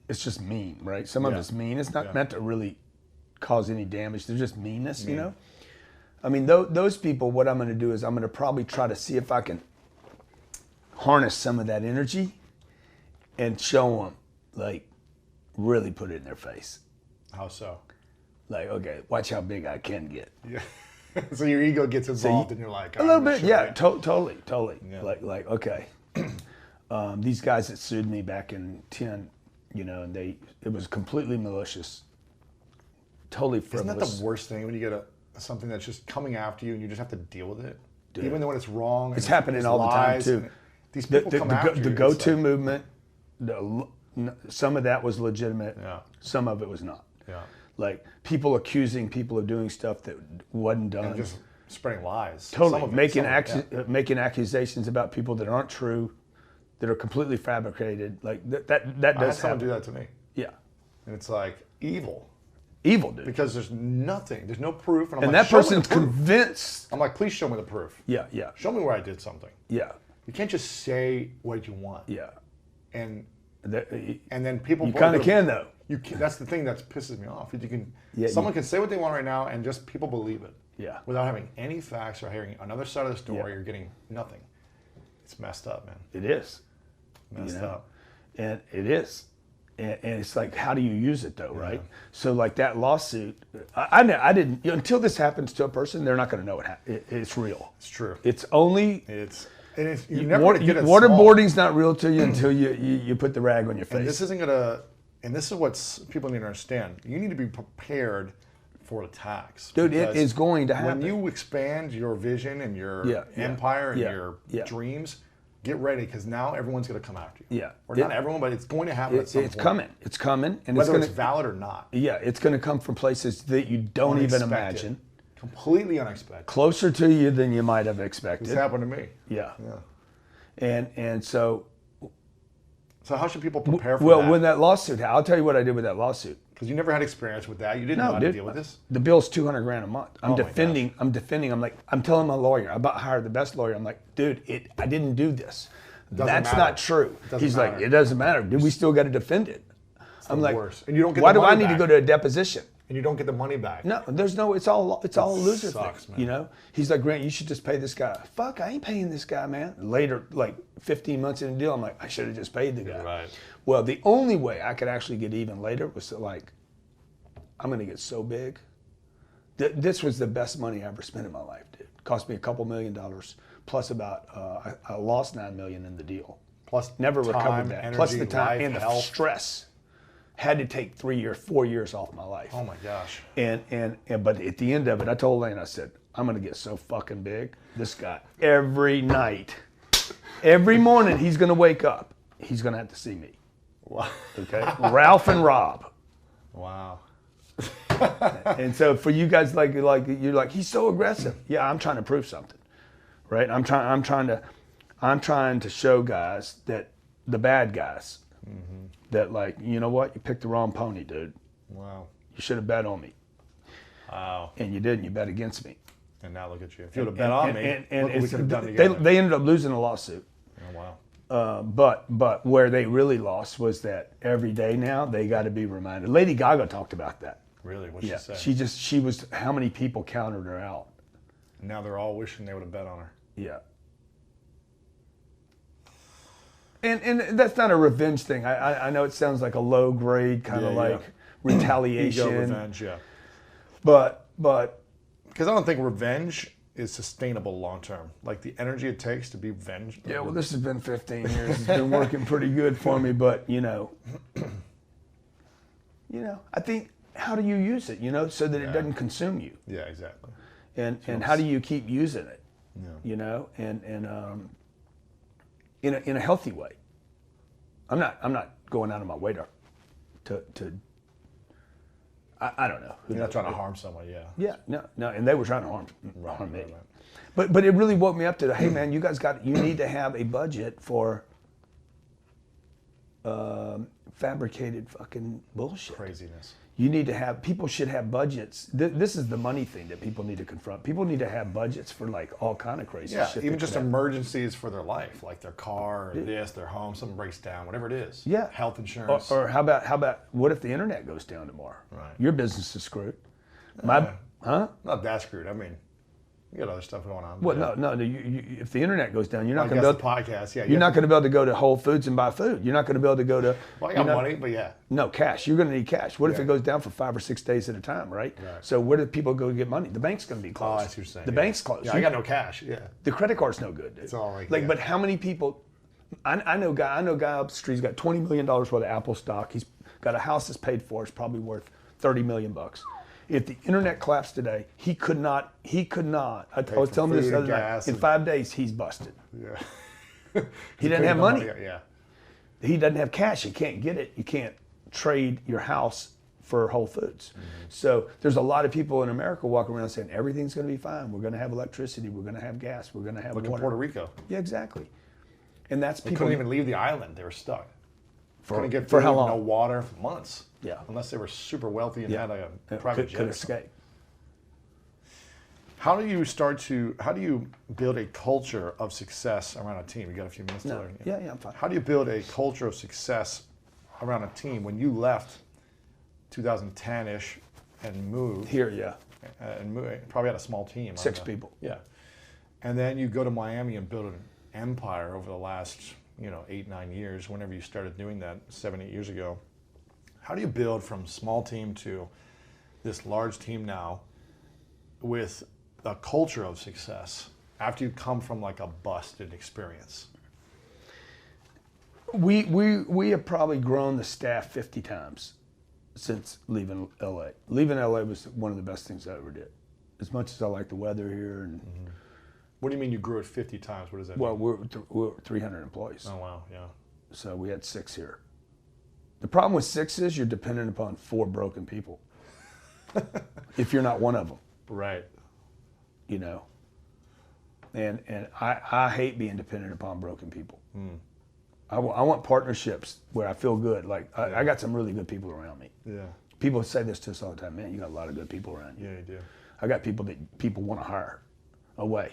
It's just mean, right? Some of Yeah. it's mean. It's not Yeah. meant to really cause any damage. They're just meanness, you know. I mean, those people. What I'm going to do is I'm going to probably try to see if I can harness some of that energy and show them, like, really put it in their face. how so? Like, okay, watch how big I can get. Yeah. So your ego gets involved, and you're like, A little I'm gonna bit, show yeah, you. totally. Yeah. Like okay. These guys that sued me back in 10, you know, and it was completely malicious, totally Isn't frivolous. that the worst thing when you get something that's just coming after you, and you just have to deal with it, Dude. even though when it's wrong? It's and happening there's all the time lies, too. and These people come after you. The it's go-to like- movement, some of that was legitimate, Yeah. some of it was not. Yeah. Like people accusing people of doing stuff that wasn't done. And just spreading lies. Totally, Some of it, some of it, making accusations about people that aren't true, that are completely fabricated. Like that I had does someone happen. do that to me, Yeah, and it's like evil evil, dude. because there's nothing, there's no proof, and I'm And like, that "Show me person's the proof." convinced. I'm like, please show me the proof. Yeah, Show me where I did something. yeah. You can't just say what you want, and then people. You kind of can though. You can, that's the thing that pisses me off. You can. Yeah, Someone can say what they want right now, and just people believe it. Yeah. Without having any facts or hearing another side of the story, Yeah. you're getting nothing. It's messed up, man. It is. Messed up. And it is. And it's like, how do you use it though, right? So like that lawsuit, I didn't, until this happens to a person, they're not going to know it's real. It's true. It's only, You're never going to get it small. waterboarding's not real to you until you put the rag on your face. And this isn't gonna. And this is what people need to understand. You need to be prepared for attacks. Dude, it because is going to happen. When you expand your vision and your empire and your dreams, get ready because now everyone's going to come after you. Yeah. Or not everyone, but it's going to happen at some It's point. coming. It's coming. And Whether it's it's going valid or not. Yeah, it's going to come from places that you don't even Unexpected. imagine. Completely unexpected. Closer to you than you might have expected. This happened to me. Yeah. Yeah. And so So how should people prepare for well, that? when that lawsuit, I'll tell you what I did with that lawsuit. Because you never had experience with that. You didn't know how to deal with this. The bill's $200,000 a month. I'm Oh my defending. I'm like, I'm telling my lawyer. I about hired the best lawyer. I'm like, dude, I didn't do this. Doesn't That's matter. not true. Doesn't He's like, matter. it doesn't matter. Dude, we still got to defend it. I'm like, worst. And you don't get why the do I money need to back. go to a deposition? And you don't get the money back. No, there's no. It's all a loser sucks, thing. man. You know. He's like, Grant, you should just pay this guy. Fuck, I ain't paying this guy, man. Later, like 15 months in the deal, I'm like, I should have just paid the guy. Right. Well, the only way I could actually get even later was to like, I'm gonna get so big. This was the best money I ever spent in my life, dude. Cost me a couple $1 million, plus about I lost $9 million in the deal. Plus Never time, recovered that. energy, Plus the time life, and the health. stress. Had to take 4 years off my life. Oh my gosh. And but at the end of it, I told Lane, I said, I'm gonna get so fucking big. This guy, every night, every morning, he's gonna wake up. He's gonna have to see me. Wow. Okay, Ralph and Rob. Wow. And so for you guys, like you're like, he's so aggressive. Yeah, I'm trying to prove something, right? I'm trying to show guys that the bad guys that like, you know what, you picked the wrong pony, dude. Wow. You should have bet on me. Wow. And you didn't. You bet against me. And now look at you. If you would have bet on me, and look what we could have done together. they ended up losing a lawsuit. Oh, wow. But where they really lost was that every day now they got to be reminded. Lady Gaga talked about that. Really? What'd she say? She was, how many people counted her out? Now they're all wishing they would have bet on her. Yeah. And that's not a revenge thing. I know it sounds like a low grade kind of like retaliation. Ego revenge, yeah. But because I don't think revenge is sustainable long term. Like the energy it takes to be revenged. yeah, well, this has been 15 years. It's been working pretty good for me, but you know, I think, how do you use it, so that it doesn't consume you? Yeah, exactly. And how do you keep using it? Yeah. And in a healthy way. I'm not going out of my way to I don't know. You're not trying to harm someone, yeah. Yeah, no, and they were trying to harm me. Right. But it really woke me up to, hey man, you need to have a budget for fabricated fucking bullshit. Craziness. You need to have, people should have budgets. This is the money thing that people need to confront. People need to have budgets for like all kind of crazy shit. Yeah, even just emergencies for their life, like their car, or their home, something breaks down, whatever it is. Yeah. Health insurance. Or how about what if the internet goes down tomorrow? Right. Your business is screwed. Not that screwed. I mean, you got other stuff going on. Well, no. If the internet goes down, you're not going to be able to podcast. Yeah, you're not going to be able to go to Whole Foods and buy food. You're not going to be able to go to. Well, I got money, but yeah. No, cash. You're going to need cash. What if it goes down for 5 or 6 days at a time, right? So where do people go to get money? The bank's going to be closed. Oh, I see what you're saying. The bank's closed. Yeah, I got no cash. Yeah. The credit card's no good, dude. It's all right. But how many people? I know a guy up the street. He's got $20 million worth of Apple stock. He's got a house that's paid for. It's probably worth $30 million. If the internet collapsed today, he could not. I was telling him this the other night. In 5 days, he's busted. Yeah. He doesn't have money. Yeah. He doesn't have cash. He can't get it. You can't trade your house for Whole Foods. Mm-hmm. So there's a lot of people in America walking around saying everything's going to be fine. We're going to have electricity. We're going to have gas. We're going to have Look water. in Puerto Rico. Yeah, exactly. And that's They people couldn't even leave the island. They were stuck. Couldn't get food, for how long? No water for months. Yeah. Unless they were super wealthy and had like a private jet. Could escape. How do you build a culture of success around a team? You got a few minutes to learn. Yeah, I'm fine. How do you build a culture of success around a team when you left 2010-ish and moved? Here, yeah. And probably had a small team. 6 people. Yeah. And then you go to Miami and build an empire over the last 8-9 years, whenever you started doing that 7-8 years ago. How do you build from small team to this large team now with a culture of success after you come from like a busted experience? We have probably grown the staff 50 times since leaving LA. Leaving LA was one of the best things I ever did. As much as I like the weather here and What do you mean you grew it 50 times? What does that well, mean? we're 300 employees. Oh wow, yeah. So we had 6 here. The problem with 6 is you're dependent upon 4 broken people. If you're not one of them. Right. And I hate being dependent upon broken people. I want partnerships where I feel good. Like I got some really good people around me. Yeah. People say this to us all the time, man, you got a lot of good people around you. Yeah, you do. I got people that people want to hire away,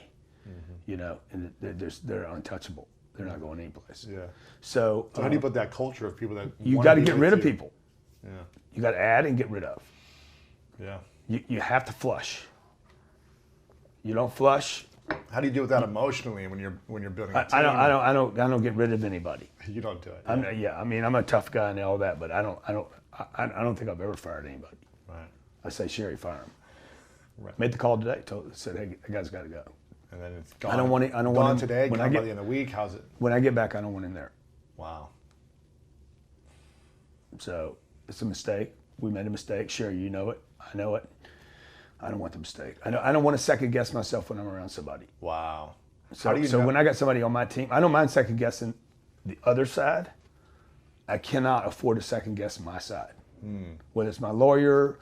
and they're untouchable. They're not going anyplace. Yeah. So how do you put that culture of people that you got to get rid of people. Yeah. You got to add and get rid of. Yeah. You have to flush. You don't flush. How do you deal with that emotionally when you're building a team? I don't get rid of anybody. You don't do it. I'm a tough guy and all that, but I don't think I've ever fired anybody. Right. I say, Sherry, fire him. Right. Made the call today. Said, hey, that guy's got to go. And then it's gone. I don't want it. Gone today. When by the end of the week, how's it? When I get back, I don't want him there. Wow. So it's a mistake. We made a mistake. Sherry, you know it. I know it. I don't want the mistake. I don't want to second guess myself when I'm around somebody. Wow. So when I got somebody on my team, I don't mind second guessing the other side. I cannot afford to second guess my side. Whether it's my lawyer,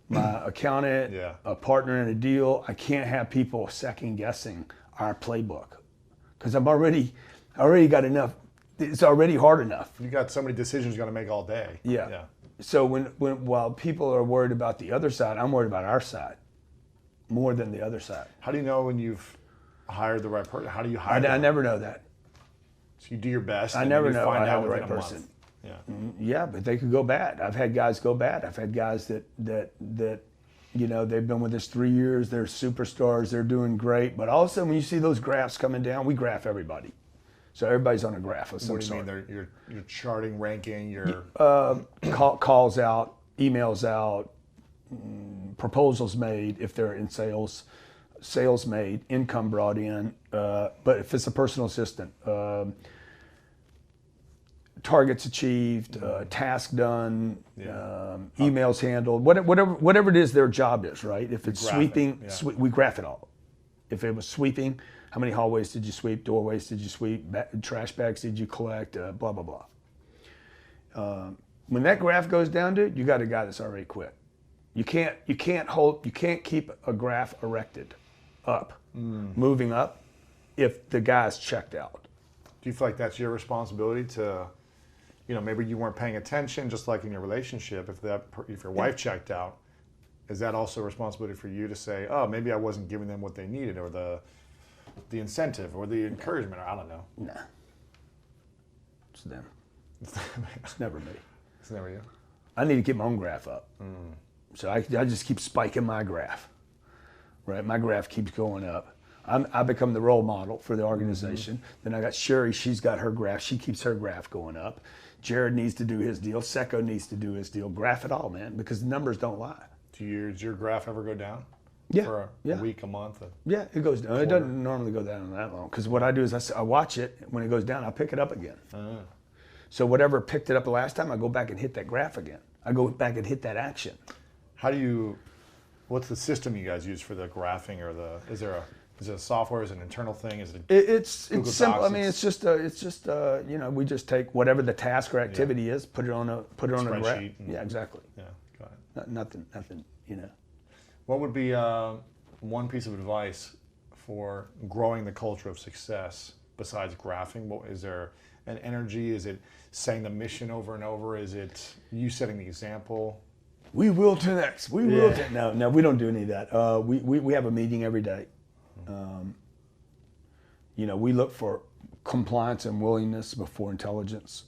my accountant, a partner in a deal, I can't have people second guessing our playbook because I already got enough it's already hard enough. You got so many decisions you got to make all day. Yeah. So while people are worried about the other side, I'm worried about our side more than the other side. How do you know when you've hired the right person? How do you hire? I never know that. So you do your best. I and never you know find I have out the right within a person. month. Yeah. Yeah, but they could go bad. I've had guys go bad. I've had guys that you know, they've been with us 3 years. They're superstars. They're doing great. But all of a sudden, when you see those graphs coming down, we graph everybody. So everybody's on a graph of some What do you sort. mean? You're charting, ranking, you're Calls out, emails out, proposals made if they're in sales, sales made, income brought in. But if it's a personal assistant, targets achieved, task done, emails handled, whatever it is their job is, right? If it's sweeping, we graph it all. If it was sweeping, how many hallways did you sweep, doorways did you sweep, trash bags did you collect, blah, blah, blah. When that graph goes down, dude, you got a guy that's already quit. You can't keep a graph erected up, moving up, if the guy's checked out. Do you feel like that's your responsibility to, you know, maybe you weren't paying attention, just like in your relationship, if your wife checked out, is that also a responsibility for you to say, oh, maybe I wasn't giving them what they needed, or the incentive, or the encouragement, or I don't know? Nah. It's them. It's never me. It's never you. I need to keep my own graph up. So I just keep spiking my graph, right? My graph keeps going up. I become the role model for the organization. Then I got Sherry, she's got her graph. She keeps her graph going up. Jared needs to do his deal. Secco needs to do his deal. Graph it all, man, because the numbers don't lie. Does your graph ever go down? Yeah. For a week, a month? Yeah, it goes down. It doesn't normally go down that long, because what I do is I watch it. When it goes down, I pick it up again. So whatever picked it up the last time, I go back and hit that graph again. I go back and hit that action. What's the system you guys use for the graphing, or is it a software? Is it an internal thing? Is it? It's simple. Docs? I mean, it's just you know, we just take whatever the task or activity is, put it on a graph. Yeah, exactly. Yeah, got it. Nothing. You know. What would be one piece of advice for growing the culture of success besides graphing? Is there an energy? Is it saying the mission over and over? Is it you setting the example? We will to next. We will to no. We don't do any of that. We have a meeting every day. You know, we look for compliance and willingness before intelligence.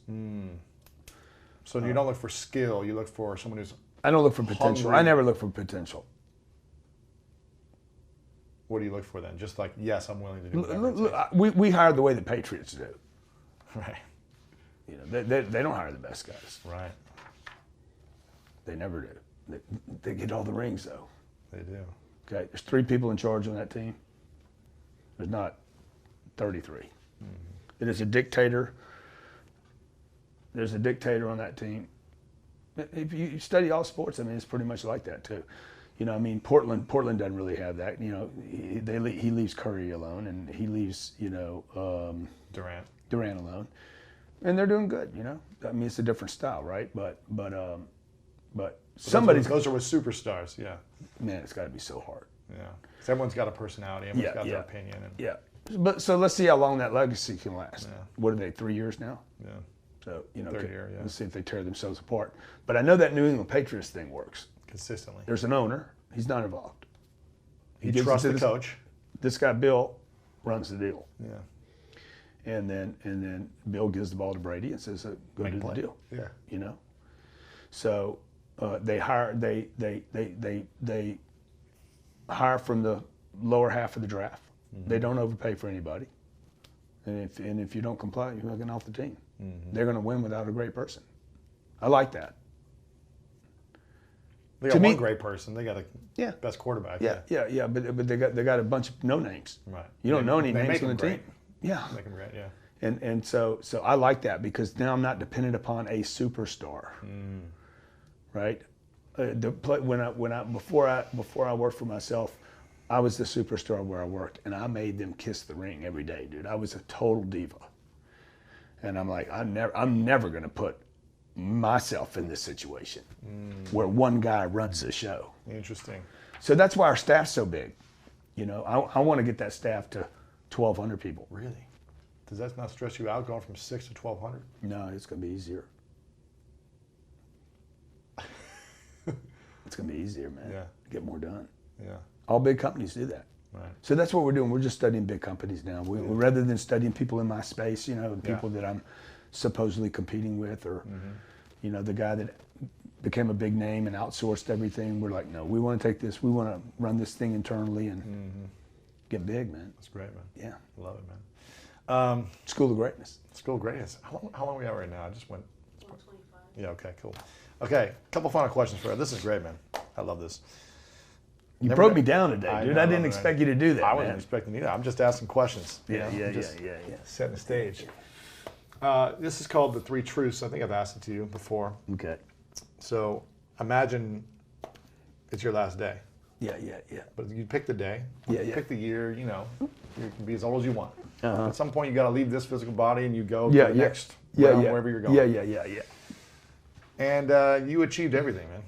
So you don't look for skill. You look for someone who's. I don't look for potential. Hungry. I never look for potential. What do you look for then? Just like, yes, I'm willing to do whatever it takes. We hire the way the Patriots do. Right. You know, they don't hire the best guys. Right. They never do. They get all the rings though. They do. Okay, there's 3 people in charge on that team. There's not 33. It is a dictator. There's a dictator on that team. If you study all sports, I mean, it's pretty much like that too. You know, I mean, Portland doesn't really have that. You know, he leaves Curry alone, and he leaves, you know, Durant alone, and they're doing good. You know, I mean, it's a different style, right? But somebody's those are with superstars. Yeah. Man, it's got to be so hard. Yeah. 'Cause everyone's got a personality. Everyone's got their opinion. But so let's see how long that legacy can last. Yeah. What are they? 3 years now? Yeah. So, you know, Third year, let's see if they tear themselves apart. But I know that New England Patriots thing works. Consistently. There's an owner. He's not involved. He trusts the coach. This guy, Bill, runs the deal. Yeah. And then Bill gives the ball to Brady and says, go do the deal. Yeah. You know? So they hire from the lower half of the draft. They don't overpay for anybody. And if you don't comply, you're getting off the team. They're going to win without a great person. I like that. They got one great person. They got a best quarterback. Yeah. But they got a bunch of no names. Right. You don't know any names on the team. Yeah. Make them great. Yeah. And so I like that, because now I'm not dependent upon a superstar. Right. Before I worked for myself, I was the superstar where I worked, and I made them kiss the ring every day, dude. I was a total diva. And I'm like, I'm never going to put myself in this situation where one guy runs the show. Interesting. So that's why our staff's so big. You know, I want to get that staff to 1,200 people. Really? Does that not stress you out going from 6 to 1,200? No, it's going to be easier. It's going to be easier, man. Yeah. Get more done. Yeah. All big companies do that. Right. So that's what we're doing. We're just studying big companies now. Rather than studying people in my space, you know, people that I'm supposedly competing with, or, you know, the guy that became a big name and outsourced everything. We're like, no, we want to take this. We want to run this thing internally and get big, man. That's great, man. Yeah. Love it, man. School of Greatness. School of Greatness. How long are we at right now? I just went. 125. Yeah, okay, cool. Okay, a couple final questions for you. This is great, man. I love this. You broke me down today, dude. I didn't man. expect you to do that, I wasn't man. expecting either. I'm just asking questions. Yeah. Setting the stage. This is called the 3 truths. I think I've asked it to you before. Okay. So imagine it's your last day. Yeah. But you pick the day. Yeah. Pick the year, you know. You can be as old as you want. Uh-huh. At some point, you got to leave this physical body and you go to the next realm, wherever you're going. Yeah. And you achieved everything, man.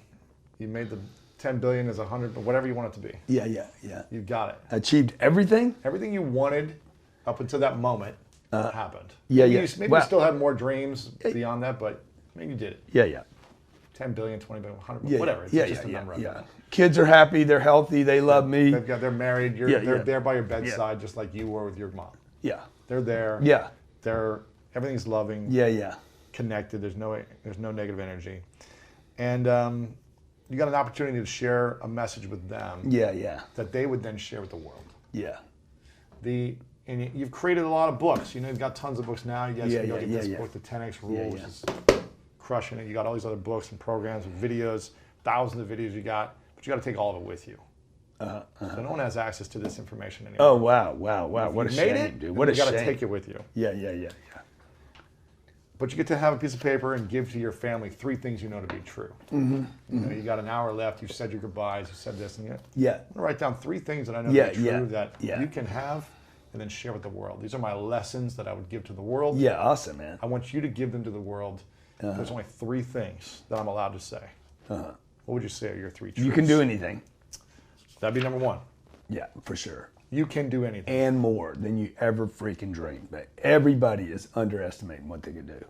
You made the 10 billion as 100, whatever you want it to be. Yeah. You got it. Achieved everything? Everything you wanted up until that moment happened. Yeah. Maybe you still had more dreams beyond that, but maybe you did it. Yeah. 10 billion, 20 billion, 100 billion, whatever. It's just a number. Yeah. Kids are happy. They're healthy. They love me. They're married. They're there by your bedside, just like you were with your mom. Yeah. They're there. Yeah. Everything's loving. Yeah. Connected. There's no negative energy, and you got an opportunity to share a message with them. Yeah. That they would then share with the world. Yeah. And you've created a lot of books. You know, you've got tons of books now. You guys can go get this book, The 10X Rule, which is crushing it. You got all these other books and programs and videos, thousands of videos you got, but you got to take all of it with you. So no one has access to this information anymore. Oh, wow. What a shame, dude. What a shame. You got to take it with you. Yeah. But you get to have a piece of paper and give to your family 3 things you know to be true. You know, you got an hour left. You said your goodbyes. You said this and that. Yeah. I'm gonna write down 3 things that I know to be true that Yeah. you can have and then share with the world. These are my lessons that I would give to the world. Yeah, awesome, man. I want you to give them to the world. There's only 3 things that I'm allowed to say. What would you say are your 3 truths? You can do anything. That'd be number 1. Yeah, for sure. You can do anything. And more than you ever freaking dreamed. But everybody is underestimating what they can do.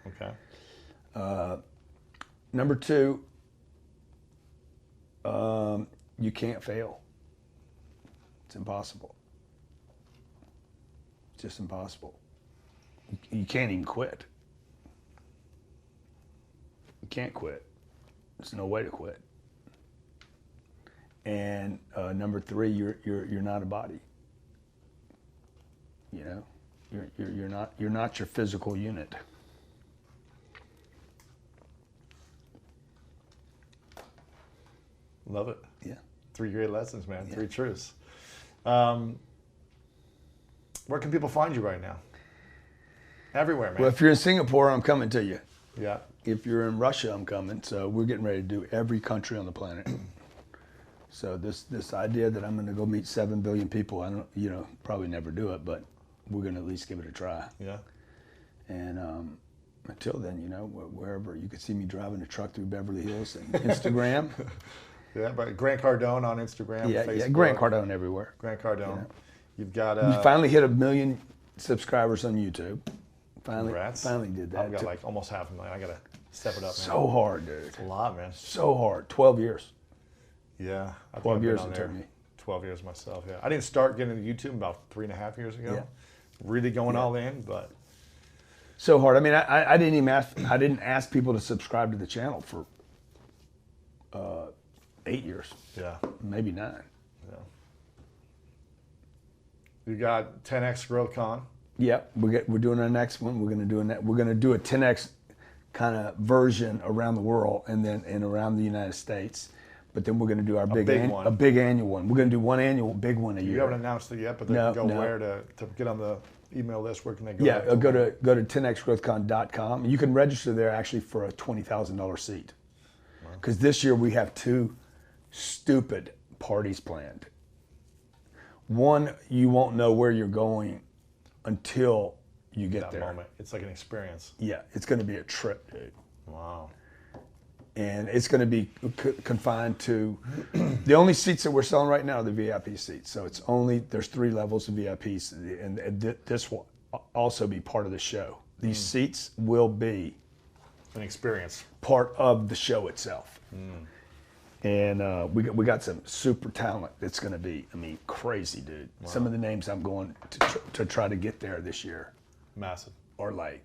Okay. Number 2, you can't fail. It's impossible. It's just impossible. You can't even quit. You can't quit. There's no way to quit. And number 3, you're not a body. You know, you're not your physical unit. Love it. Yeah. 3 great lessons, man. 3 truths. Where can people find you right now? Everywhere, man. Well, if you're in Singapore, I'm coming to you. Yeah. If you're in Russia, I'm coming. So we're getting ready to do every country on the planet. So this idea that I'm going to go meet 7 billion people, I don't, probably never do it, but we're going to at least give it a try. Yeah. And until then, wherever you can see me driving a truck through Beverly Hills and Instagram. Yeah, but Grant Cardone on Instagram, Facebook. Yeah, Grant Cardone everywhere. Grant Cardone. Yeah. You've got. We finally hit 1 million subscribers on YouTube. Congrats. Finally did that. I've got like almost 500,000. I gotta step it up, man. So hard, dude. It's a lot, man. So hard. 12 years. Yeah. I think 12 I've been years on it there. took me. 12 years myself, yeah. I didn't start getting into YouTube about 3.5 years ago. Yeah. Really going all in, but. So hard. I mean, I didn't even ask people to subscribe to the channel for 8 years. Yeah. Maybe 9. Yeah. You got 10X Growth Con. Yep, we're doing our next one. We're gonna do a 10X kind of version around the world and around the United States. But then we're gonna do our big annual one. We're gonna do one annual big one a year. You haven't announced it yet, but they can go where to get on the email list. Where can they go? Yeah, go to 10xgrowthcon.com. You can register there actually for a $20,000 seat. Because this year we have 2 stupid parties planned. One, you won't know where you're going until you get there. Moment. It's like an experience. Yeah, it's going to be a trip, dude. Wow. And it's going to be confined to the only seats that we're selling right now are the VIP seats. So there's 3 levels of VIPs, and also be part of the show. These seats will be an experience, part of the show itself. And we got some super talent that's going to be, I mean, crazy, dude. Wow. Some of the names I'm going to try to get there this year. Massive. Or like,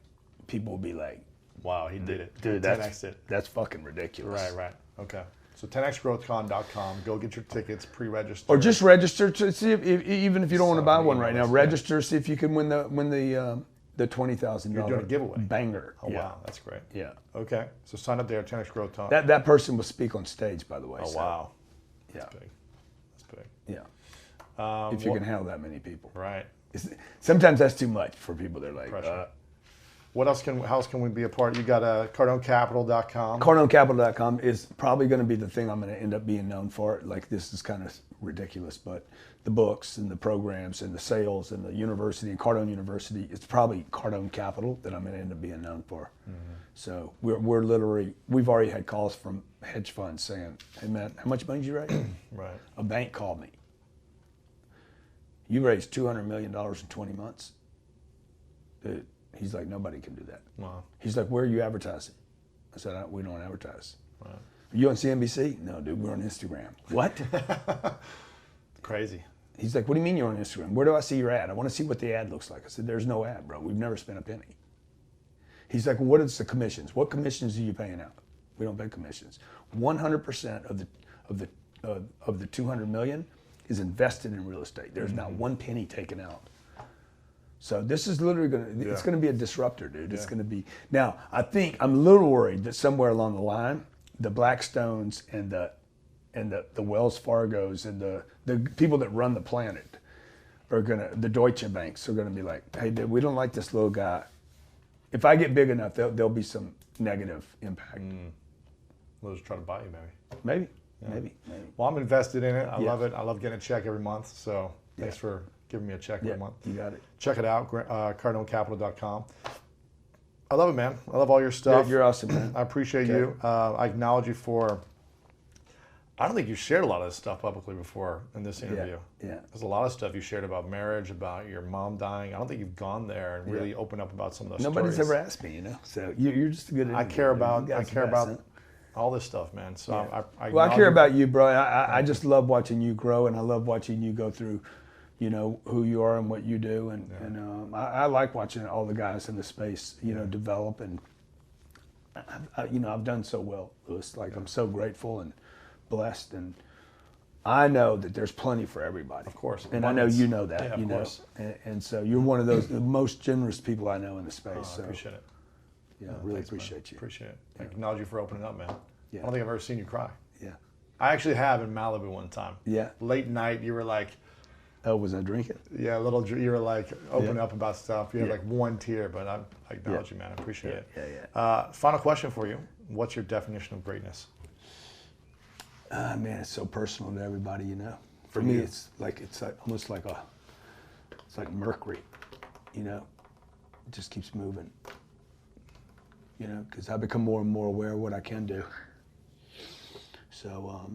people will be like, wow, he did it. Dude, that's fucking ridiculous. Right. Okay. So 10xgrowthcon.com. Go get your tickets, pre-register. Or just register to see if even if you don't want to buy one right now, register, see if you can win the $20,000. You're doing a giveaway. Banger. Oh, wow. That's great. Yeah. Okay. So sign up there, 10xgrowthcon. That person will speak on stage, by the way. Oh, wow. Yeah. That's big. That's big. Yeah. If you can handle that many people. Right. Sometimes that's too much for people. They're like, what else how else can we be a part? You got CardoneCapital.com. CardoneCapital.com is probably going to be the thing I'm going to end up being known for. Like, this is kind of ridiculous, but the books and the programs and the sales and the university and Cardone University, it's probably Cardone Capital that I'm going to end up being known for. So we're literally, we've already had calls from hedge funds saying, hey man, how much money did you raise? Right. A bank called me. You raised $200 million in 20 months. Dude, he's like, nobody can do that. Wow. He's like, where are you advertising? I said, we don't advertise. Wow. Are you on CNBC? No, dude, we're on Instagram. What? Crazy. He's like, what do you mean you're on Instagram? Where do I see your ad? I want to see what the ad looks like. I said, there's no ad, bro. We've never spent a penny. He's like, well, what is the commissions? What commissions are you paying out? We don't pay commissions. 100% of the 200 million is invested in real estate. There's not one penny taken out. So this is literally it's going to be a disruptor, dude. It's going to be. Now, I think I'm a little worried that somewhere along the line, the Blackstones and the Wells Fargos and the people that run the planet are the Deutsche Banks are going to be like, hey, dude, we don't like this little guy. If I get big enough, there'll be some negative impact. We'll just try to buy you, maybe. Maybe. Well, I'm invested in it. I love it. I love getting a check every month. So thanks for giving me a check every month. You got it. Check it out, CardoneCapital.com. I love it, man. I love all your stuff. You're awesome, man. I appreciate you. I acknowledge you for. I don't think you shared a lot of this stuff publicly before in this interview. Yeah. There's a lot of stuff you shared about marriage, about your mom dying. I don't think you've gone there and really opened up about some of those Nobody's stories. ever asked me, So you're just a good. I care about all this stuff, man. So I care about you, bro. I just love watching you grow, and I love watching you go through, who you are and what you do, and I like watching all the guys in the space, develop, and I've done so well, Louis. Like I'm so grateful and blessed, and I know that there's plenty for everybody. Of course. And I know you know that. Yeah, of course. And so you're one of the most generous people I know in the space. I appreciate it. Yeah, really appreciate you. Appreciate it. I acknowledge you for opening up, man. Yeah. I don't think I've ever seen you cry. Yeah. I actually have in Malibu one time. Yeah. Late night, you were like, oh, was I drinking? Yeah, you were like opening up about stuff. You had like one tear, but I acknowledge you, man. I appreciate it. Yeah. Final question for you. What's your definition of greatness? Man, it's so personal to everybody, For me, it's almost like mercury, It just keeps moving. Because I become more and more aware of what I can do. So,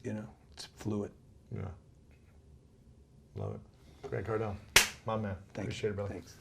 it's fluid. Yeah. Love it. Grant Cardone, my man. Thanks. Appreciate it, brother. Thanks.